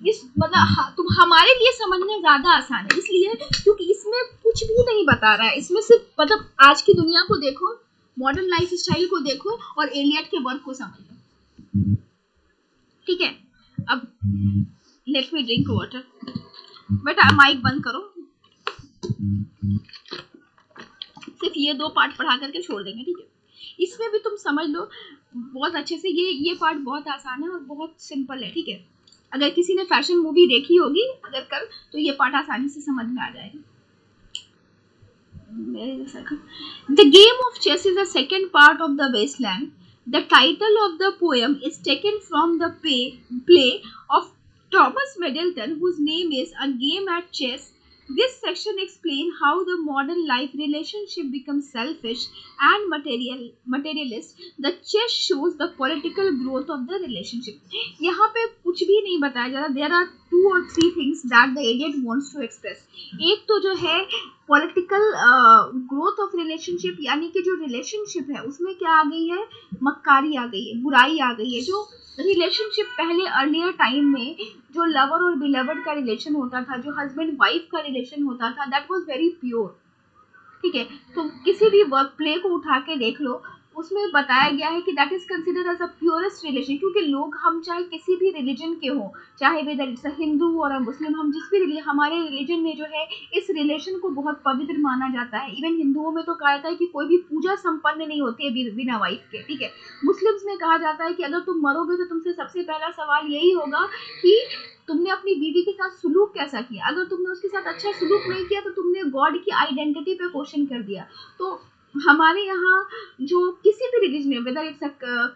इस मतलब तुम हमारे लिए समझना ज्यादा आसान है, इसलिए क्योंकि इसमें कुछ भी नहीं बता रहा है। इसमें सिर्फ मतलब आज की दुनिया को देखो, मॉडर्न लाइफ स्टाइल को देखो और एलियट के वर्क को समझ लो। ठीक है, अब लेट मी ड्रिंक वाटर। बेटा माइक बंद करो। सिर्फ ये 2 पार्ट पढ़ा करके छोड़ देंगे, ठीक है? इसमें भी तुम समझ लो बहुत अच्छे से। ये पार्ट बहुत आसान है और बहुत सिंपल है, ठीक है? अगर किसी ने फैशन मूवी देखी होगी अगर कल, तो ये पार्ट आसानी से समझ में आ जाएगा। The game of chess is the second part of the Wasteland. The title of the poem is taken from the play of Thomas Middleton, whose name is A Game at Chess. This section explains how the modern life relationship becomes selfish and materialist. The chess shows the political growth of the relationship. यहाँ पे कुछ भी नहीं बताया जा रहा. There are 2 or 3 things that the idiot wants to express. एक तो जो है पॉलिटिकल ग्रोथ ऑफ रिलेशनशिप, यानी कि जो रिलेशनशिप है उसमें क्या आ गई है, मक्कारी आ गई है, बुराई आ गई है। जो रिलेशनशिप पहले अर्लियर टाइम में जो लवर और बिलवर्ड का रिलेशन होता था, जो हस्बैंड वाइफ का रिलेशन होता था, दैट वाज वेरी प्योर। ठीक है, तो किसी भी वर्क प्ले को उठा के देख लो, उसमें बताया गया है कि that is consider as a purest religion, क्योंकि लोग हम चाहे किसी भी रिलीजन के हों, चाहे वेदर इट्स अ हिंदू और अ मुस्लिम, हम जिस भी हमारे रिलीजन में जो है इस रिलेशन को बहुत पवित्र माना जाता है। इवन हिंदुओं में तो कहा जाता है कि कोई भी पूजा संपन्न नहीं होती है बिना वाइफ के, ठीक है। मुस्लिम्स में कहा जाता है कि अगर तुम मरोगे तो तुमसे सबसे पहला सवाल यही होगा कि तुमने अपनी बीवी के साथ सुलूक कैसा किया। अगर तुमने उसके साथ अच्छा सुलूक नहीं किया तो तुमने गॉड की आइडेंटिटी पे क्वेश्चन कर दिया। तो हमारे यहाँ जो किसी भी रिलीजन में, वेदर इट्स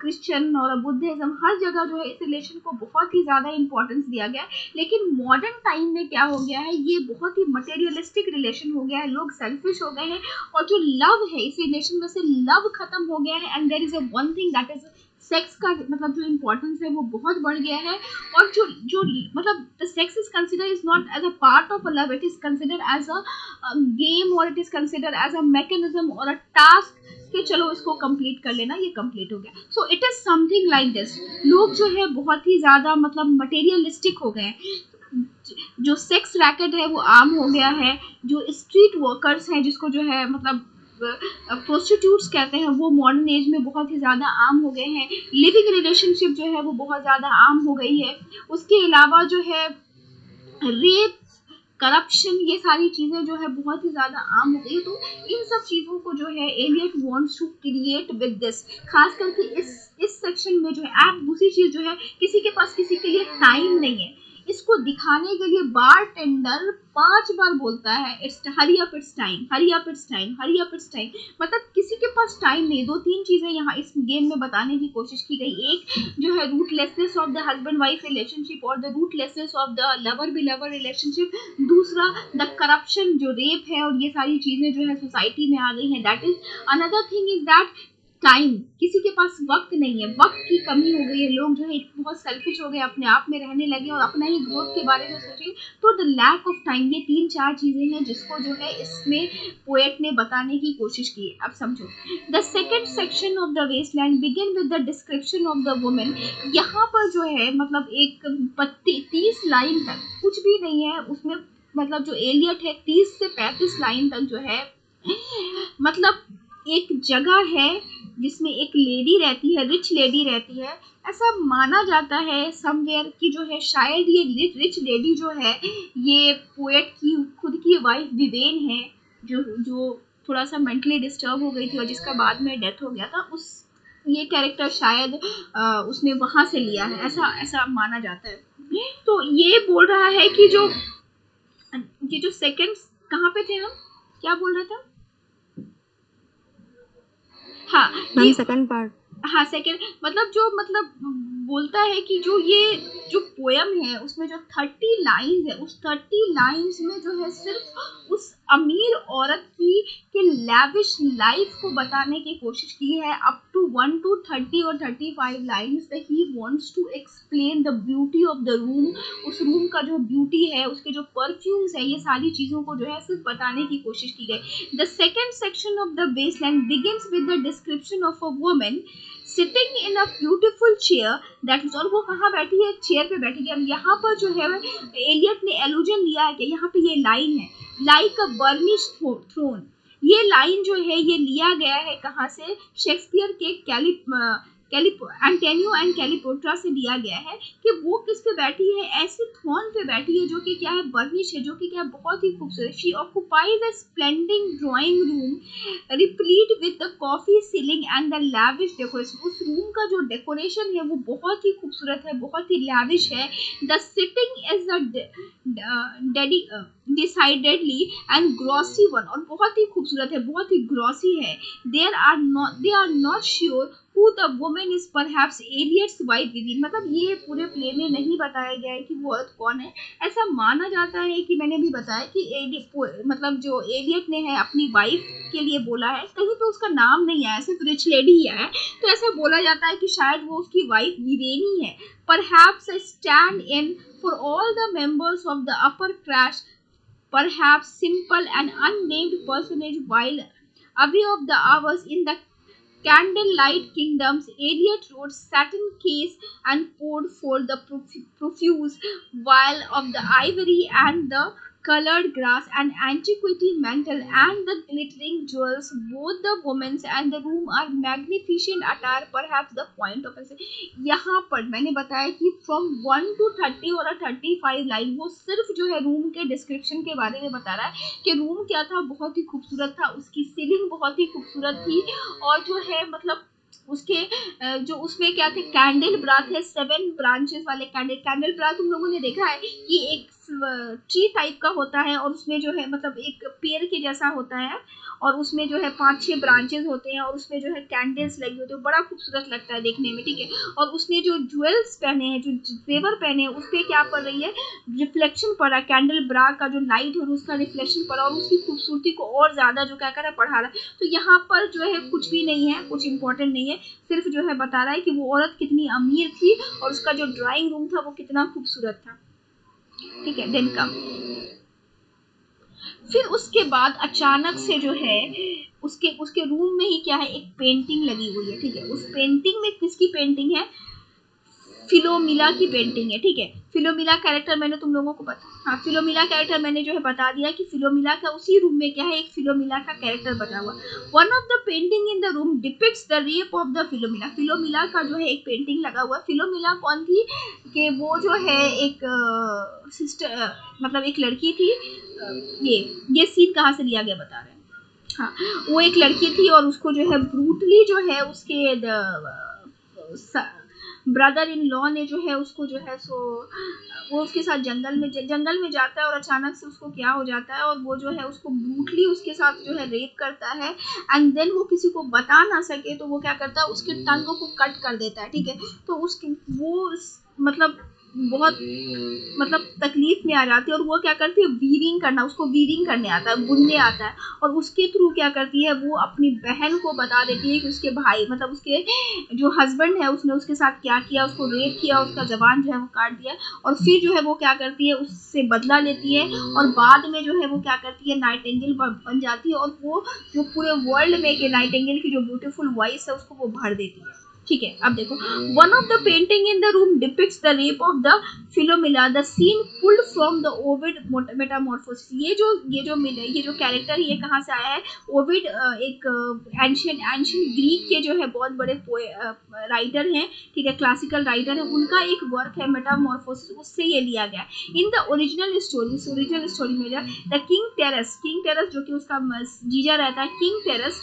क्रिश्चियन और बुद्धिज्म, हर जगह जो है इस रिलेशन को बहुत ही ज़्यादा इंपॉर्टेंस दिया गया है। लेकिन मॉडर्न टाइम में क्या हो गया है, ये बहुत ही मटेरियलिस्टिक रिलेशन हो गया है, लोग सेल्फिश हो गए हैं, और जो लव है इस रिलेशन में से लव खत्म हो गया है। And there is a one thing that is sex का मतलब जो इम्पोर्टेंस है वो बहुत बढ़ गया है। और जो जो मतलब the sex is consider is not as a part of a love, it is consider as a game, और it is consider as a mechanism और अ टास्क कि चलो इसको कंप्लीट कर लेना, ये कंप्लीट हो गया। So it is something like this. लोग जो है बहुत ही ज़्यादा मतलब मटेरियलिस्टिक हो गए हैं। जो सेक्स रैकेट है वो आम हो गया है। जो स्ट्रीट वर्कर्स हैं, जिसको जो है मतलब प्रोस्टिट्यूट्स कहते हैं, वो मॉडर्न एज में बहुत ही ज़्यादा आम हो गए हैं। लिविंग रिलेशनशिप जो है वो बहुत ज़्यादा आम हो गई है। उसके अलावा जो है रेप, करप्शन, ये सारी चीज़ें जो है बहुत ही ज़्यादा आम हो गई है। तो इन सब चीज़ों को जो है Eliot wants to create with this, खास करके इस सेक्शन में जो है। एंड दूसरी चीज़ जो है, किसी के पास किसी के लिए टाइम नहीं है। इसको दिखाने के लिए बार टेंडर 5 बार बोलता है, it's hurry up it's time, hurry up it's time, hurry up it's time. मतलब किसी के पास टाइम नहीं। 2-3 चीज़ें यहाँ इस गेम में बताने की कोशिश की गई। एक जो है rootlessness of the husband wife relationship और the rootlessness of the lover B lover relationship. दूसरा द करप्शन, जो रेप है, और ये सारी चीज़ें जो है सोसाइटी में आ गई हैं। That is another thing is that time, किसी के पास वक्त नहीं है, वक्त की कमी हो गई है। लोग जो है बहुत सेल्फिश हो गए, अपने आप में रहने लगे और अपना ही ग्रोथ के बारे में सोचे। तो द लैक ऑफ टाइम, ये 3-4 चीज़ें हैं जिसको जो है इसमें पोएट ने बताने की कोशिश की है। अब समझो, the second section of the Waste Land begin with the description of the women. यहाँ पर जो है मतलब एक 30 लाइन तक कुछ भी नहीं है उसमें। मतलब जो एलियट है 30 से 35 लाइन तक जो है मतलब एक जगह है जिसमें एक लेडी रहती है, रिच लेडी रहती है। ऐसा माना जाता है समवेयर कि जो है शायद ये रिच लेडी जो है ये पोएट की खुद की वाइफ विवेन है, जो थोड़ा सा मेंटली डिस्टर्ब हो गई थी और जिसका बाद में डेथ हो गया था। उस ये कैरेक्टर शायद उसने वहां से लिया है, ऐसा ऐसा माना जाता है। तो ये बोल रहा है कि ये जो सेकंड्स कहाँ पे थे, हम क्या बोल रहे थे? हाँ, मैम सेकंड पार्ट। हाँ सेकंड मतलब जो मतलब बोलता है कि जो ये जो पोयम है उसमें जो 30 लाइंस है, उस 30 लाइंस में जो है सिर्फ उस अमीर औरत की के लैविश लाइफ को बताने की कोशिश की है। अप टू 1 to 30 और 35 lines that he wants to explain the beauty of the room. उस रूम का जो ब्यूटी है, उसके जो परफ्यूम्स है, ये सारी चीज़ों को जो है सिर्फ बताने की कोशिश की गई। The second section of the Waste Land begins with the description of a woman sitting in a beautiful chair that is. और वो कहाँ बैठी है? एक चेयर पे बैठी है। यहाँ पर जो है एलियट ने एलुजन लिया है कि यहाँ पे ये लाइन है, लाइक अ बर्निश थ्रोन। ये लाइन जो है ये लिया गया है कहाँ से? शेक्सपियर के एंटेनियो एंड कैलिपोट्रा से लिया गया है कि वो किस पे बैठी है? ऐसे थ्रोन पे बैठी है जो कि क्या है? बर्निश है, जो कि क्या है? बहुत ही खूबसूरत। She occupies a splendid drawing room replete with the coffee ceiling and the lavish decoration. उस रूम का जो डेकोरेशन है वो बहुत ही खूबसूरत है, बहुत ही लैविश है। The sitting is decidedly and grossly one, और बहुत ही खूबसूरत है, बहुत ही ग्रॉसी है। They are not sure who the woman is, perhaps Eliot's wife Vivian। मतलब ये पूरे प्ले में नहीं बताया गया है कि वो औरत कौन है। ऐसा माना जाता है कि मैंने भी बताया कि मतलब जो एलियट ने है अपनी वाइफ के लिए बोला है, कहीं तो उसका नाम नहीं आया, सिर्फ रिच लेडी ही है। तो ऐसा बोला जाता है कि शायद वो उसकी वाइफ विवेनी है। Perhaps a stand-in for all the members of the upper class, perhaps simple and unnamed personage, while away of the hours in the candlelight kingdoms, Eliot wrote satin case and poured for the profuse while of the ivory and the colored grass and antiquity mantle and the glittering jewels. Both the women and the room are magnificent attire, perhaps the point of it. यहाँ पर मैंने बताया कि from 1 to 30 और 35 line वो सिर्फ जो है रूम के डिस्क्रिप्शन के बारे में बता रहा है कि रूम क्या था, बहुत ही खूबसूरत था, उसकी सीलिंग बहुत ही खूबसूरत थी, और जो है मतलब उसके जो उसमें क्या थे, कैंडल ब्राथ है, 7 ब्रांचेस वाले कैंडल ब्राथ तुम लोगों ने देखा है कि एक ट्री टाइप का होता है और उसमें जो है मतलब एक पेड़ के जैसा होता है और उसमें जो है 5-6 ब्रांचेस होते हैं और उसमें जो है कैंडल्स लगी होती है, बड़ा खूबसूरत लगता है देखने में, ठीक है। और उसने जो ज्वेल्स पहने हैं, जो जेवर पहने हैं, उस पर क्या पड़ रही है, रिफ्लेक्शन पड़ रहा है, कैंडल ब्रा का जो लाइट है उसका रिफ्लेक्शन पड़ा और उसकी खूबसूरती को और ज्यादा जो क्या कर रहा है, बढ़ा रहा है। तो यहाँ पर जो है कुछ भी नहीं है, कुछ इंपॉर्टेंट नहीं है, सिर्फ जो है बता रहा है कि वो औरत कितनी अमीर थी और उसका जो ड्राइंग रूम था वो कितना खूबसूरत था, ठीक है। देन कम फिर उसके बाद अचानक से जो है उसके रूम में ही क्या है, एक पेंटिंग लगी हुई है, ठीक है। उस पेंटिंग में किसकी पेंटिंग है, फिलोमिला की पेंटिंग है, ठीक है। फिलोमिला कैरेक्टर मैंने तुम लोगों को हाँ फिलोमिला कैरेक्टर मैंने जो है बता दिया कि फिलोमिला का उसी रूम में क्या है, एक फिलोमिला का कैरेक्टर बना हुआ। One of the painting in the room depicts the rape of the Philomela. Philomela का जो है एक पेंटिंग लगा हुआ। फिलोमिला कौन थी कि वो जो है एक सिस्टर मतलब एक लड़की थी। ये सीन कहाँ से लिया गया बता रहे हैं। हाँ, वो एक लड़की थी और उसको जो है ब्रूटली जो है उसके ब्रदर इन लॉ ने जो है उसको जो है सो वो उसके साथ जंगल में जाता है और अचानक से उसको क्या हो जाता है और वो जो है उसको ब्रूटली उसके साथ जो है रेप करता है एंड देन वो किसी को बता ना सके तो वो क्या करता है, उसके टंग को कट कर देता है, ठीक है। तो उसकी वो मतलब बहुत मतलब तकलीफ में आ जाती है और वो क्या करती है, वीविंग करना, उसको वीविंग करने आता है, बुनने आता है और उसके थ्रू क्या करती है, वो अपनी बहन को बता देती है कि उसके भाई मतलब उसके जो हस्बैंड है उसने उसके साथ क्या किया, उसको रेप किया, उसका जबान जो है वो काट दिया और फिर जो है वो क्या करती है, उससे बदला लेती है और बाद में जो है वो क्या करती है, नाइटिंगेल बन जाती है और वो जो पूरे वर्ल्ड में के नाइटिंगेल की जो ब्यूटीफुल वॉइस है उसको वो भर देती है, ठीक है। अब देखो, one of the painting in the room depicts the rape of the Philomela, the scene pulled from the Ovid Metamorphosis. ये जो कैरेक्टर ये कहाँ से आया है, ओविड एक एंशिएंट ग्रीक के जो है बहुत बड़े राइटर हैं, ठीक है, क्लासिकल राइटर है, उनका एक वर्क है मेटामॉर्फोसिस, उससे ये लिया गया। इन द ओरिजिनल स्टोरी में द किंग टेरेस जो कि उसका जीजा रहता है, king terrace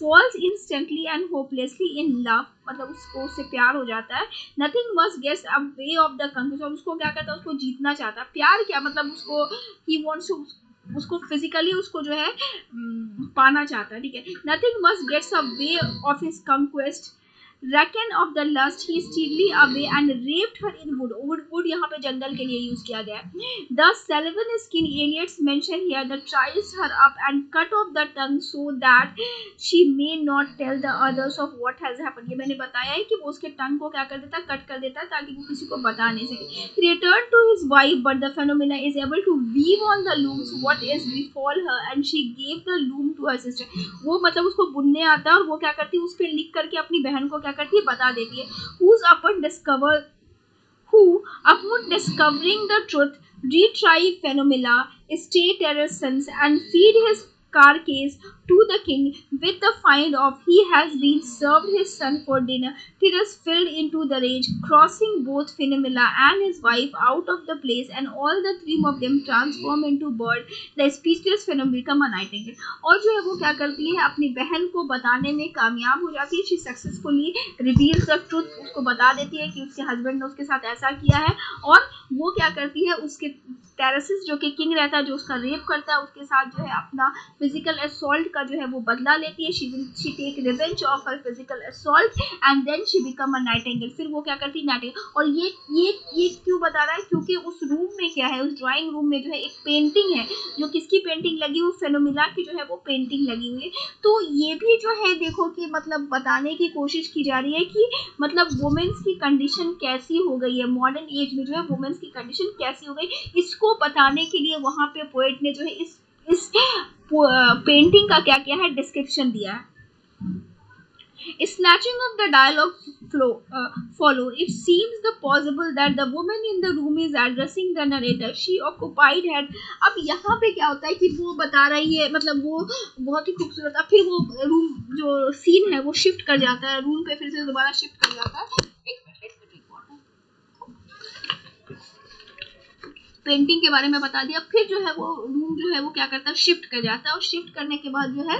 falls instantly and hopelessly in love, मतलब उससे प्यार हो जाता है। Nothing must get a way of the conquest, और उसको क्या करता है, उसको जीतना चाहता है। प्यार क्या मतलब उसको he wants to उसको फिजिकली उसको जो है पाना चाहता है, ठीक है। Nothing must get a way of his conquest, reckon of the lust, he stealed away and raped her in wood यहाँ पे जंगल के लिए यूज किया गया है। The 7 skin Eliots mentioned here that ties her up and cut off the tongue so that she may not tell the others of what has happened। ये मैंने बताया है कि वो उसके टंग को क्या कर देता है, कट कर देता है ताकि वो किसी को बता नहीं सके। He returned to his wife but the Philomela is able to weave on the looms what is befall her and she gave the loom to her sister। वो मतलब उसको बुनने आता है और वो क्या करती है, उस पर लिख करके अपनी बहन को क्या करती है, बता देती है। who upon discovering the truth retrieve Philomela, stay terror's sons and feed his carcass to the king with the find of he has been served his son for dinner. Tyrus fell into the rage, crossing both Philomela and his wife out of the place, and all the 3 of them transform into bird. The speechless Philomela become a nightingale। और जो है वो क्या करती है, अपनी बहन को बताने में कामयाब हो जाती है। She successfully reveals the truth, उसको बता देती है कि उसके हस्बैंड ने उसके साथ ऐसा किया है और वो क्या करती है, उसके टेरेसिस जो कि किंग रहता है, जो उसका रेप करता है, उसके साथ जो है अपना फिजिकल असॉल्ट का जो है वो बदला लेती है। She take revenge of her physical assault and then she become a nightingale. फिर वो क्या करती है, नाइटिंगेल। और ये क्यों बता रहा है, क्योंकि उस रूम में क्या है, उस ड्राइंग रूम में जो है एक पेंटिंग है, जो किसकी पेंटिंग लगी हुई, फिलोमिला की जो है वो पेंटिंग लगी हुई है। तो ये भी जो है देखो कि मतलब बताने की कोशिश की जा रही है कि मतलब वुमेन्स की कंडीशन कैसी हो गई है, मॉडर्न एज में जो है वुमेन्स की कंडीशन कैसी हो गई, इसको बताने के लिए वहां पे पोएट ने जो है इस पेंटिंग का क्या किया है, डिस्क्रिप्शन दिया है। Snatching of the dialogue follow. It seems the possible that the woman in the room is addressing the narrator. She occupied had. अब यहाँ पे क्या होता है कि वो बता रही है, मतलब वो बहुत ही खूबसूरत, अब फिर वो रूम जो सीन है वो शिफ्ट कर जाता है, रूम पे फिर से दोबारा शिफ्ट कर जाता है। एक मिनट, पेंटिंग के बारे में बता दिया। फिर जो है वो रूम जो है वो क्या करता है, शिफ्ट कर जाता है, और शिफ्ट करने के बाद जो है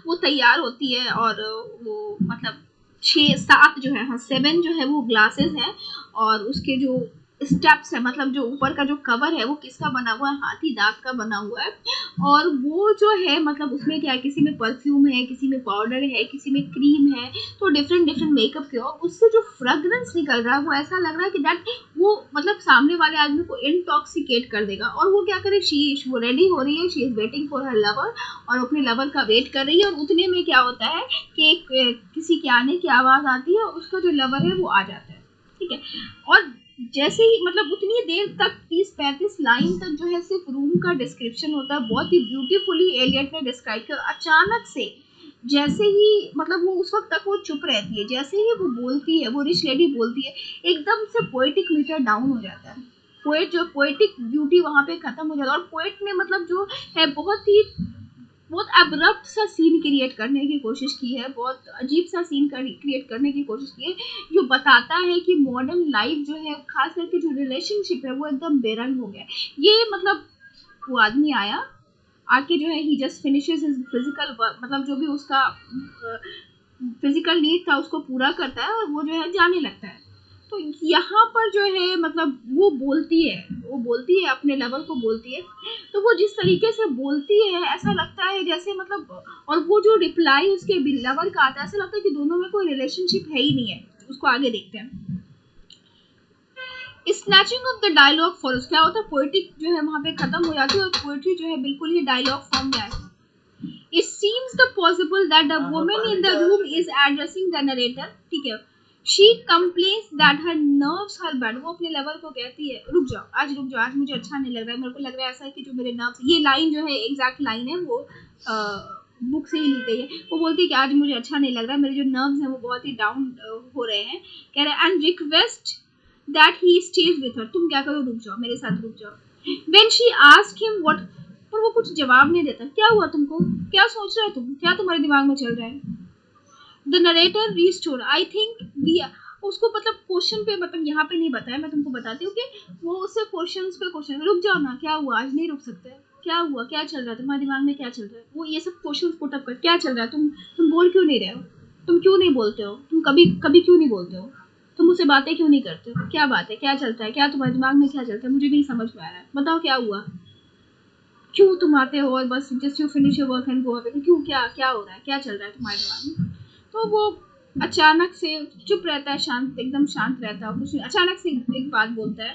वो तैयार होती है, और वो मतलब 6-7 जो है, हाँ 7 जो है वो ग्लासेस है, और उसके जो स्टेप्स है, मतलब जो ऊपर का जो कवर है वो किसका बना हुआ है, हाथी दांत का बना हुआ है। और वो जो है मतलब उसमें क्या है, किसी में परफ्यूम है, किसी में पाउडर है, किसी में क्रीम है, तो डिफरेंट डिफरेंट मेकअप के, और उससे जो फ्रेग्रेंस निकल रहा है वो ऐसा लग रहा है कि दैट वो मतलब सामने वाले आदमी को इंटॉक्सिकेट कर देगा। और वो क्या करे, वो रेडी हो रही है, she is waiting for her lover, और अपने लवर का वेट कर रही है। और उतने में क्या होता है कि किसी के आने की आवाज आती है, और उसका जो लवर है वो आ जाता है, ठीक है। और जैसे ही मतलब उतनी देर तक 30-35 लाइन तक जो है सिर्फ रूम का डिस्क्रिप्शन होता है, बहुत ही ब्यूटीफुली एलियट ने डिस्क्राइब किया। अचानक से जैसे ही मतलब वो उस वक्त तक वो चुप रहती है, जैसे ही वो बोलती है, वो रिच लेडी बोलती है, एकदम से पोएटिक मीटर डाउन हो जाता है। पोएट जो पोएटिक ब्यूटी वहां पे खत्म हो जाता है, और पोएट ने मतलब जो है बहुत एब्रप्ट सा सीन क्रिएट करने की कोशिश की है, बहुत अजीब सा सीन क्रिएट करने की कोशिश की है, जो बताता है कि मॉडर्न लाइफ जो है, खास करके जो रिलेशनशिप है वो एकदम बेरंग हो गया। ये मतलब वो आदमी आया, आके जो है he just finishes his physical work, मतलब जो भी उसका फिजिकल नीड था उसको पूरा करता है, और वो जो है जाने लगता है। तो यहाँ पर जो है मतलब वो बोलती है अपने लवर को बोलती है, तो वो जिस तरीके से बोलती है ऐसा लगता है जैसे मतलब, और वो जो रिप्लाई उसके लवर का आता है, ऐसा लगता है कि दोनों में कोई रिलेशनशिप है ही नहीं है। उसको आगे देखते हैं। Snatching of the dialogue follows, क्या होता है, पोएटिक जो है वहां पे खत्म हो जाती है, और पोएट्री जो है बिल्कुल ही डायलॉग फॉर्म में आती है। It seems the possible that the woman in the room is addressing the narrator, ठीक है। She complains that her nerves are bad. वो अपने लवर को कहती है, रुक जाओ, आज मुझे अच्छा नहीं लग रहा है, मेरे को लग रहा है ऐसा है कि जो मेरे नर्व्स, ये लाइन जो है एग्जैक्ट लाइन है, वो बुक से ही ली गई है। वो बोलती है कि आज मुझे अच्छा नहीं लग रहा है, मेरे जो नर्व्स हैं वो बहुत ही डाउन हो रहे हैं, कह रहे हैं, and request that he stage with her, तुम क्या करो, रुक जाओ, मेरे साथ रुक जाओ। When she asked him what, पर वो कुछ जवाब नहीं देता। क्या हुआ तुमको, क्या सोच रहे हो तुम, क्या तुम्हारे दिमाग में चल रहा है। The narrator restore, I think we, उसको मतलब क्वेश्चन पे, मतलब यहाँ पे नहीं बताया, मैं तुमको बताती हूँ कि वो उससे क्वेश्चंस पे क्वेश्चन, रुक जाओ ना, क्या हुआ, आज नहीं रुक सकते, क्या हुआ, क्या चल रहा है तुम्हारे दिमाग में, क्या चल रहा है, वो ये सब क्वेश्चन पुट अप कर, क्या चल रहा है, तुम बोल क्यों नहीं रहे हो, तुम क्यों नहीं बोलते हो, तुम कभी कभी क्यों नहीं बोलते हो, तुम मुझसे बातें क्यों नहीं करते हो, क्या बात है, क्या चलता है, क्या तुम्हारे दिमाग में क्या चलता है, मुझे नहीं समझ में आ रहा है, बताओ क्या हुआ, क्यों तुम आते हो और बस just you finish your work and go away, क्यों, क्या हो रहा है, क्या चल रहा है तुम्हारे दिमाग में। तो वो अचानक से चुप रहता है, शांत, एकदम शांत रहता है, कुछ नहीं, अचानक से एक बात बोलता है।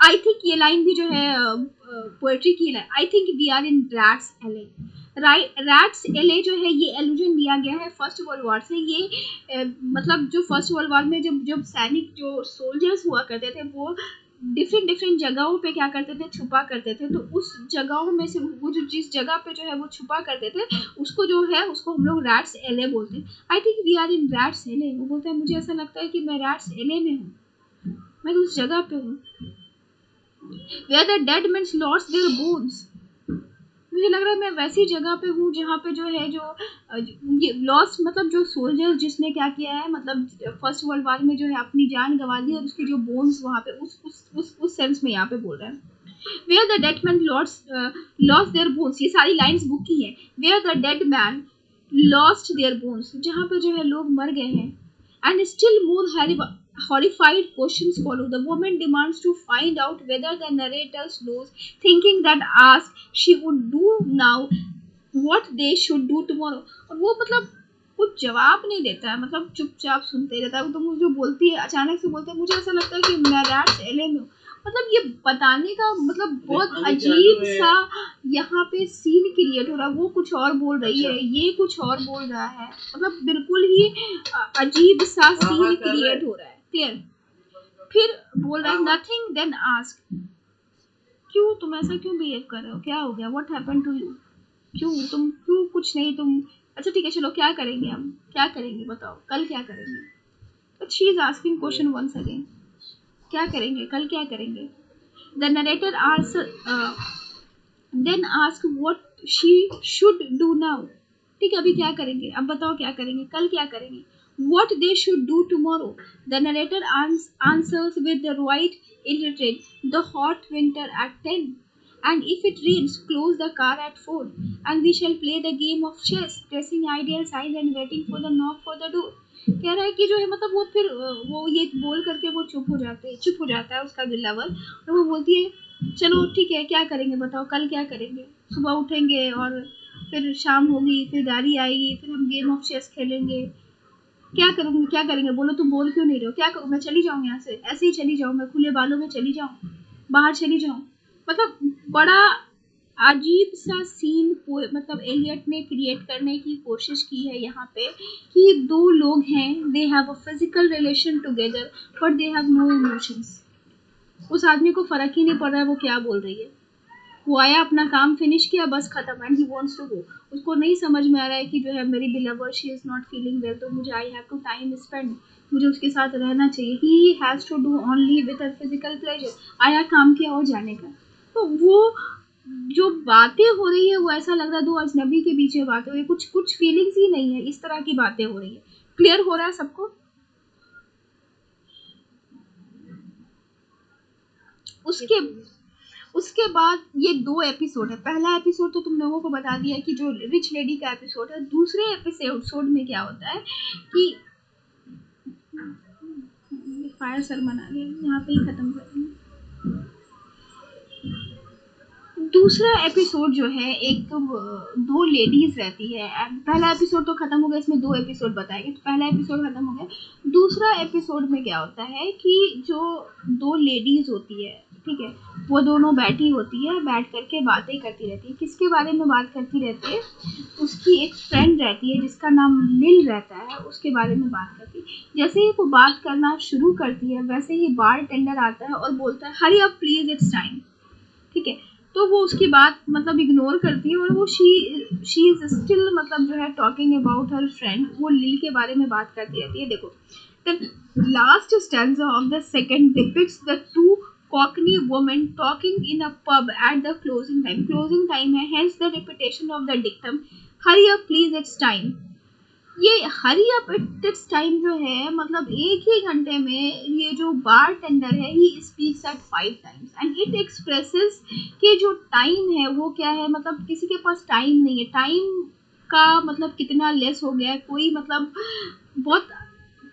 आई थिंक ये लाइन भी जो है पोएट्री की है, I think we are in rats' alley. Rats' alley जो है ये एलुजन दिया गया है फर्स्ट वर्ल्ड वॉर से। ये मतलब जो फर्स्ट वर्ल्ड वॉर में जब सैनिक जो सोल्जर्स हुआ करते थे वो डिफरेंट जगहों पे क्या करते थे, छुपा करते थे। तो उस जगहों में से वो जो जिस जगह पे जो है वो छुपा करते थे उसको जो है उसको हम लोग रैट्स एले बोलते हैं। I think we are in rats' alley. वो बोलता है मुझे ऐसा लगता है कि मैं रैट्स एले में हूँ, मैं उस जगह पे हूँ where the dead men lost their bones। मुझे लग रहा है मैं वैसी जगह पे हूँ जहाँ पे जो है जो ये लॉस्ट, मतलब जो सोल्जर्स जिसने क्या किया है, मतलब फर्स्ट वर्ल्ड वॉर में जो है अपनी जान गंवा दी और उसके जो बोन्स वहाँ पे उस सेंस में यहाँ पे बोल रहा है। Where the dead man lost their bones, ये सारी लाइंस बुक की है। Where the dead man lost their bones, जहाँ पे जो है लोग मर गए हैं। And still more horrified questions follow. The woman demands to find out whether the narrator knows, thinking that ask she would do now what they should do tomorrow। और वो मतलब कुछ जवाब नहीं देता है, मतलब चुपचाप सुनते रहता है। तो मुझे जो बोलती है, अचानक से बोलते है मुझे ऐसा लगता है कि मैं रैट्स एले में हूँ। मतलब ये बताने का मतलब बहुत अजीब सा यहाँ पे सीन क्रिएट हो रहा है। वो कुछ और बोल रही है, ये कुछ और बोल रहा है, मतलब बिल्कुल ही अजीब सा सीन क्रिएट हो रहा है। क्लियर। फिर बोल रहा है नथिंग देन आस्क, क्यों तुम ऐसा क्यों बिहेव कर रहे हो, क्या हो गया, व्हाट हैपेंड टू यू, क्यों कुछ नहीं तुम, अच्छा ठीक है चलो क्या करेंगे, हम क्या करेंगे बताओ, कल क्या करेंगे, but she is asking question once again, क्या करेंगे कल, क्या करेंगे? The narrator then ask what she should do now. ठीक है, अभी क्या करेंगे, अब बताओ क्या करेंगे, कल क्या करेंगे? What they should do tomorrow? The narrator answers with the right illiterate. The hot winter at 10. And if it rains, close the car at 4. And we shall play the game of chess, pressing ideal signs and waiting for the knock for the door. कह रहा है कि जो है मतलब वो फिर वो ये बोल करके वो चुप हो जाता है उसका दिलावर, और वो बोलती है चलो ठीक है क्या करेंगे बताओ, कल क्या करेंगे? सुबह उठेंगे और फिर शाम होगी, फिर गाड़ी आएगी, फिर हम गेम ऑफ चेस खेलेंगे। क्या करूँगी, क्या करेंगे बोलो, तुम बोल क्यों नहीं रहे हो? क्या करूँ, मैं चली जाऊँ यहाँ से, ऐसे ही चली जाऊँ, मैं खुले बालों में चली जाऊँ, बाहर चली जाऊँ? मतलब बड़ा अजीब सा सीन मतलब एलियट ने क्रिएट करने की कोशिश की है यहाँ पे कि दो लोग हैं, they have a physical relation together but they have no emotions. उस आदमी को फर्क ही नहीं पड़ रहा है वो क्या बोल रही है, वो आया अपना काम फिनिश किया बस खत्म, and he wants to go. उसको नहीं समझ में आ रहा है कि जो है मेरी beloved she is not feeling well, तो मुझे I have to time spend, मुझे उसके साथ रहना चाहिए। He has to do only with a physical pleasure, आया काम किया और जाने का। तो वो जो बातें हो रही है वो ऐसा लग रहा है दो अजनबी के बीच में बातें हो रही है, कुछ फीलिंग्स ही नहीं है, इस तरह की बातें हो रही है। क्लियर हो रहा है सबको? उसके बाद ये 2 एपिसोड है। पहला एपिसोड तो तुम लोगों को बता दिया कि जो रिच लेडी का एपिसोड है। दूसरे एपिसोड में क्या होता है कि फायर सरमन आ गया, यहाँ पे ही खत्म करेंगे। दूसरा एपिसोड जो है, एक तो 2 लेडीज रहती है। पहला एपिसोड तो खत्म हो गया, इसमें 2 एपिसोड बताएंगे, तो पहला एपिसोड खत्म हो गया। दूसरा एपिसोड में क्या होता है कि जो 2 लेडीज होती है, ठीक है, वो दोनों बैठी होती है, बैठ करके बातें करती रहती है। किसके बारे में बात करती रहती है? उसकी एक फ्रेंड रहती है जिसका नाम लिल रहता है, उसके बारे में बात करती है। जैसे ही वो बात करना शुरू करती है वैसे ही बार टेंडर आता है और बोलता है hurry up please it's time. ठीक है, तो वो उसकी बात मतलब इग्नोर करती है और वो शी इज स्टिल मतलब जो है टॉकिंग अबाउट हर फ्रेंड, वो लिल के बारे में बात करती रहती है। देखो, the last stanza of the second depicts the two cockney women talking in a pub at the closing time. Closing time है, hence the repetition of the dictum hurry up please it's time. ये hurry up it's time जो है मतलब एक ही घंटे में ये जो बार टेंडर है he speaks at 5 times and it expresses कि जो टाइम है वो क्या है, मतलब किसी के पास टाइम नहीं है, टाइम का मतलब कितना लेस हो गया है, कोई मतलब बहुत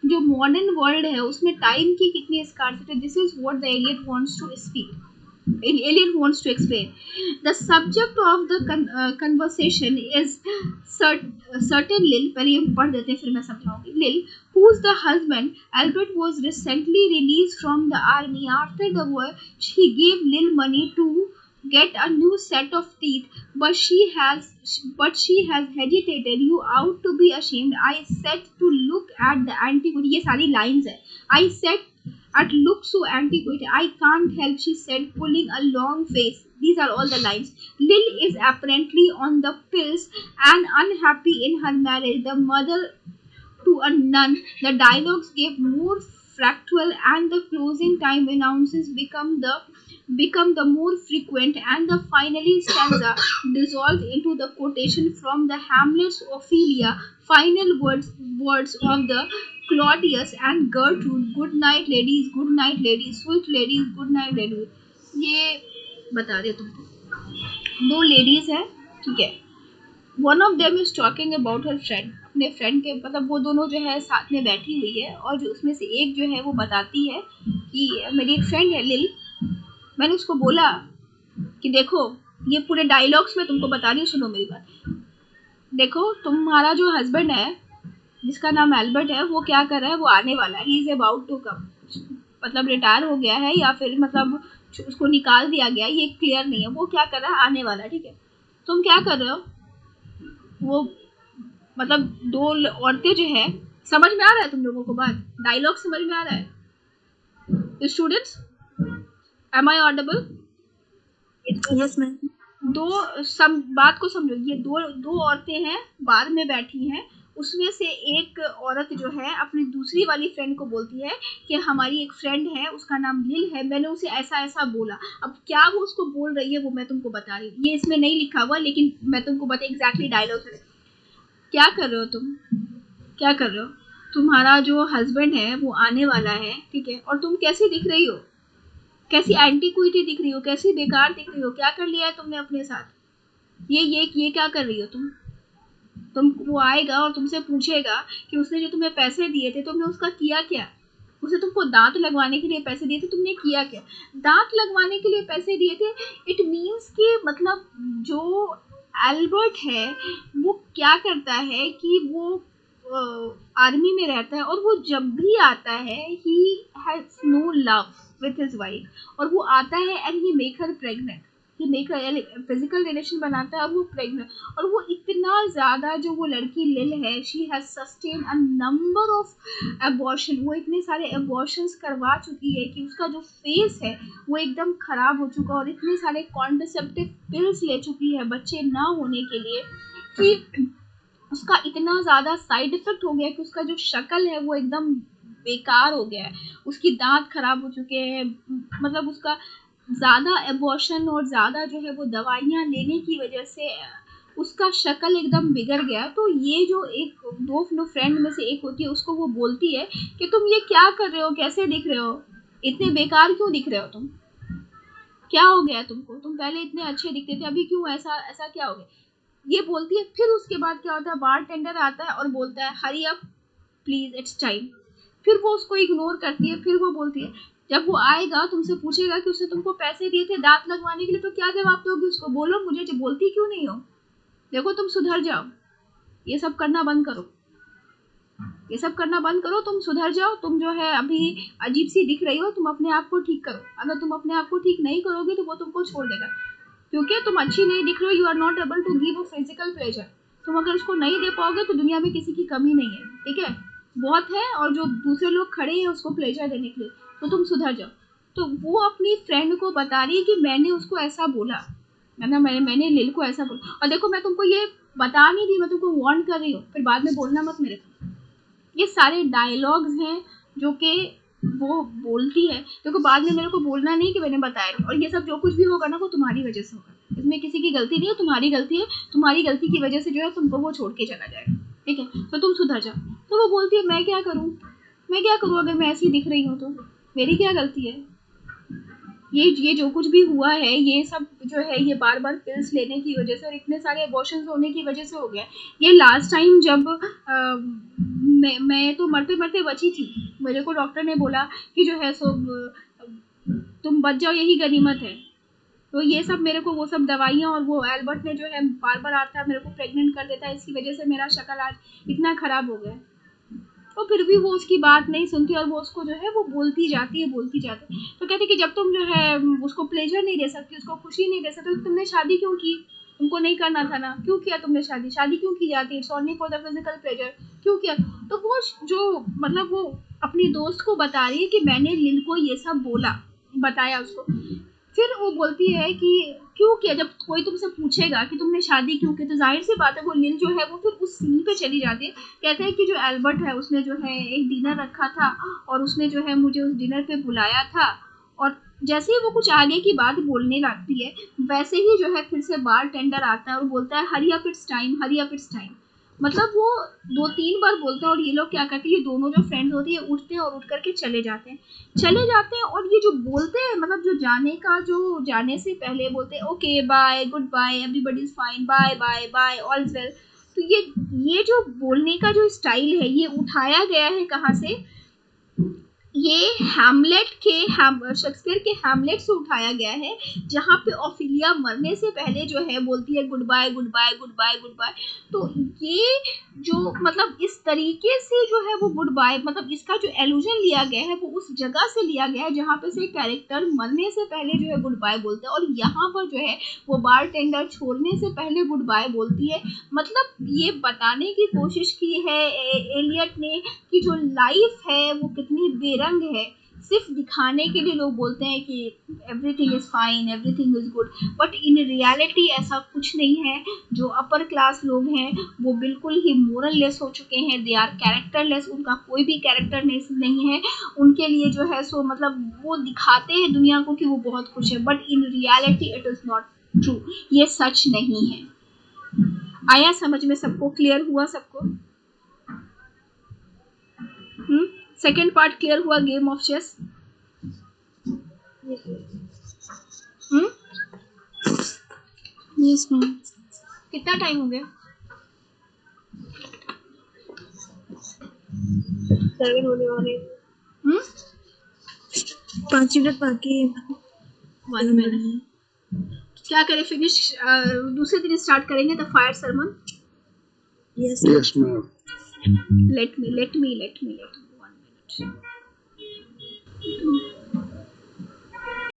जो मॉडर्न वर्ल्ड है उसमें टाइम की कितनी scarcity. This is what the Eliot wants to speak, alien wants to explain. The subject of the conversation is certain Lil, पहले ये पढ़ देते हैं फिर मैं समझाऊंगी। Lil, whose the husband Albert was recently released from the army after the war. She gave Lil money to get a new set of teeth, but she has hesitated. You ought to be ashamed. I said to look at the antiquity. ये सारी lines है। I said at look so antiquated. I can't help, she said, pulling a long face. These are all the lines. Lil is apparently on the pills and unhappy in her marriage. The mother to a nun. The dialogues get more fractal and the closing time announces become the more frequent, and the finally stanza dissolved into the quotation from the Hamlet's Ophelia. Final words of the Claudius and Gertrude. Good night ladies, good night ladies, sweet ladies, good night ladies. ये बता दे तुमको। 2 ladies है, ठीक है, one of them is talking about her friend, अपने friend के मतलब वो दोनों जो है साथ में बैठी हुई है और जो उसमें से एक जो है वो बताती है कि मेरी एक फ्रेंड है लिल, मैंने उसको बोला कि देखो, ये पूरे डायलॉग्स में तुमको बता रही हूँ, सुनो मेरी बात। देखो तुम्हारा जो हस्बैंड है जिसका नाम एल्बर्ट है वो क्या कर रहा है, वो आने वाला है, he is about to come, मतलब रिटायर हो गया है या फिर मतलब उसको निकाल दिया गया, ये क्लियर नहीं है, वो क्या कर रहा है, आने वाला है। ठीक है, तुम क्या कर रहे हो, वो मतलब 2 औरतें जो है, समझ में आ रहा है तुम लोगों को बात, डायलॉग समझ में आ रहा है students? Am I audible? Yes ma'am. बात को समझो, ये दो औरतें हैं, बार में बैठी हैं उसमें से एक औरत जो है अपनी दूसरी वाली फ्रेंड को बोलती है कि हमारी एक फ्रेंड है, उसका नाम लिल है, मैंने उसे ऐसा ऐसा बोला। अब क्या वो उसको बोल रही है वो मैं तुमको बता रही हूँ, ये इसमें नहीं लिखा हुआ, लेकिन मैं तुमको बता एग्जैक्टली डायलॉग है। क्या कर रहे हो तुम, क्या कर रहे हो, तुम्हारा जो हस्बैंड है वो आने वाला है, ठीक है, और तुम कैसी दिख रही हो, कैसी एंटीक्विटी दिख रही हो, कैसी बेकार दिख रही हो, क्या कर लिया है तुमने अपने साथ, ये क्या कर रही हो तुम वो आएगा और तुमसे पूछेगा कि उसने जो तुम्हें पैसे दिए थे तुमने उसका किया क्या, उसने तुमको दांत लगवाने के लिए पैसे दिए थे, तुमने किया क्या, दांत लगवाने के लिए पैसे दिए थे, इट मीन्स कि मतलब जो एल्बर्ट है वो क्या करता है कि वो आर्मी में रहता है और वो जब भी आता है he has no love with his wife, और वो आता है and he make her pregnant, he make physical relation बनाता है और वो प्रेग्नेंट, और वो इतना ज़्यादा जो वो लड़की लिल है she has sustain a number of abortion, वो इतने सारे अबॉर्शंस करवा चुकी है कि उसका जो फेस है वो एकदम खराब हो चुका है, और इतने सारे कॉन्ट्रासेप्टिव पिल्स ले चुकी है बच्चे ना होने के लिए कि उसका इतना ज़्यादा साइड इफेक्ट हो गया कि उसका जो शक्ल है वो एकदम बेकार हो गया है, उसकी दांत खराब हो चुके हैं, मतलब उसका ज़्यादा एबॉर्शन और ज़्यादा जो है वो दवाइयाँ लेने की वजह से उसका शक्ल एकदम बिगड़ गया। तो ये जो एक दो फ्रेंड में से एक होती है उसको वो बोलती है कि तुम ये क्या कर रहे हो, कैसे दिख रहे हो, इतने बेकार क्यों दिख रहे हो तुम, क्या हो गया तुमको, तुम पहले इतने अच्छे दिखते थे अभी क्यों ऐसा ऐसा क्या हो गया, ये बोलती है। फिर उसके बाद क्या होता है, बार टेंडर आता है और बोलता है hurry up please it's time, फिर वो उसको इग्नोर करती है, फिर वो बोलती है जब वो आएगा तुमसे पूछेगा कि उसने तुमको पैसे दिए थे दांत लगवाने के लिए तो क्या जवाब दोगे उसको, बोलो मुझे जो बोलती क्यों नहीं हो, देखो तुम सुधर जाओ, ये सब करना बंद करो, ये सब करना बंद करो, तुम सुधर जाओ, तुम जो है अभी अजीब सी दिख रही हो, तुम अपने आप को ठीक करो, अगर तुम अपने आप को ठीक नहीं करोगे तो वो तुमको छोड़ देगा, क्योंकि तुम अच्छी नहीं दिख रही हो, you are not able to give a physical pleasure, तुम अगर उसको नहीं दे पाओगे तो दुनिया में किसी की कमी नहीं है, ठीक है, बहुत है, और जो दूसरे लोग खड़े हैं उसको प्लेजर देने के लिए, तो तुम सुधर जाओ। तो वो अपनी फ्रेंड को बता रही है कि मैंने उसको ऐसा बोला, मैंने लिल को ऐसा बोला, और देखो मैं तुमको ये बता नहीं रही, मैं तुमको वार्न कर रही हूँ, फिर बाद में बोलना मत मेरे को, ये सारे डायलॉग्स हैं जो कि वो बोलती है, देखो बाद में मेरे को बोलना नहीं कि मैंने बताया, और ये सब जो कुछ भी होगा ना वो तुम्हारी वजह से होगा, इसमें किसी की गलती नहीं है, तुम्हारी गलती है, तुम्हारी गलती की वजह से जो है तुमको वो छोड़ के चला जाएगा, ठीक है, तो तुम सुधर जाओ। तो वो बोलती है मैं क्या करूँ अगर मैं ऐसी दिख रही हूँ तो मेरी क्या गलती है, ये जो कुछ भी हुआ है ये सब जो है ये बार बार पिल्स लेने की वजह से और इतने सारे अबॉर्शंस होने की वजह से हो गया। ये लास्ट टाइम जब मैं तो मरते मरते बची थी, मेरे को डॉक्टर ने बोला कि जो है सो तुम बच जाओ यही गनीमत है, तो ये सब मेरे को वो सब दवाइयाँ और वो एल्बर्ट ने जो है बार बार आता है मेरे को प्रेग्नेंट कर देता है, इसकी वजह से मेरा शक्ल आज इतना खराब हो गया, और फिर भी वो उसकी बात नहीं सुनती और वो उसको जो है वो बोलती जाती है। तो कहती कि जब तुम जो है उसको प्लेजर नहीं दे सकती, उसको खुशी नहीं दे सकती, तो तुमने शादी क्यों की, तुमको नहीं करना था ना, क्यों किया तुमने शादी क्यों की जाती है, it's only for the physical pleasure, क्यों किया। तो वो जो मतलब वो अपनी दोस्त को बता रही है कि मैंने लिल को ये सब बोला, बताया उसको, फिर वो बोलती है कि क्यों किया, जब कोई तुमसे पूछेगा कि तुमने शादी क्यों की तो जाहिर सी बात है वो लिल जो है वो फिर उस सीन पे चली जाती है, कहते हैं कि जो एल्बर्ट है उसने जो है एक डिनर रखा था और उसने जो है मुझे उस डिनर पे बुलाया था, और जैसे ही वो कुछ आगे की बात बोलने लगती है वैसे ही जो है फिर से बार टेंडर आता है और बोलता है hurry up it's time, hurry up it's time, मतलब वो 2-3 बार बोलता है, और ये लोग क्या करते हैं, ये दोनों जो फ्रेंड्स होती है उठते हैं और उठ करके चले जाते हैं, और ये जो बोलते हैं मतलब जो जाने से पहले बोलते हैं okay bye goodbye everybody is fine bye bye bye all is well, तो ये जो बोलने का जो स्टाइल है ये उठाया गया है कहाँ से, ये शेक्सपियर के हैमलेट से उठाया गया है, जहाँ पे ऑफिलिया मरने से पहले जो है बोलती है goodbye goodbye goodbye goodbye, तो ये जो मतलब इस तरीके से जो है वो गुड बाय मतलब इसका जो एलुजन लिया गया है वो उस जगह से लिया गया है जहाँ पे से कैरेक्टर मरने से पहले जो है गुड बाय बोलते हैं, और यहाँ पर जो है वो बार टेंडर छोड़ने से पहले गुड बाय बोलती है, मतलब ये बताने की कोशिश की है एलियट ने कि जो लाइफ है वो कितनी बेरंग है, सिर्फ दिखाने के लिए लोग बोलते हैं कि everything is fine, everything is good, but in reality ऐसा कुछ नहीं है। जो अपर क्लास लोग हैं वो बिल्कुल ही मोरल लेस हो चुके हैं, दे आर कैरेक्टरलेस, उनका कोई भी कैरेक्टरनेस नहीं है। उनके लिए जो है सो मतलब वो दिखाते हैं दुनिया को कि वो बहुत खुश है, but in reality it is not true, ये सच नहीं है। आया समझ में सबको? क्लियर हुआ सबको? सेकेंड पार्ट क्लियर हुआ game of chess? Yes ma'am. कितना टाइम हो गया? 7 होने वाले। 5 मिनट बाकी है। 1 मिनट। क्या करें, फिनिश दूसरे दिन स्टार्ट करेंगे the fire sermon. Yes ma'am. let me 1 minute।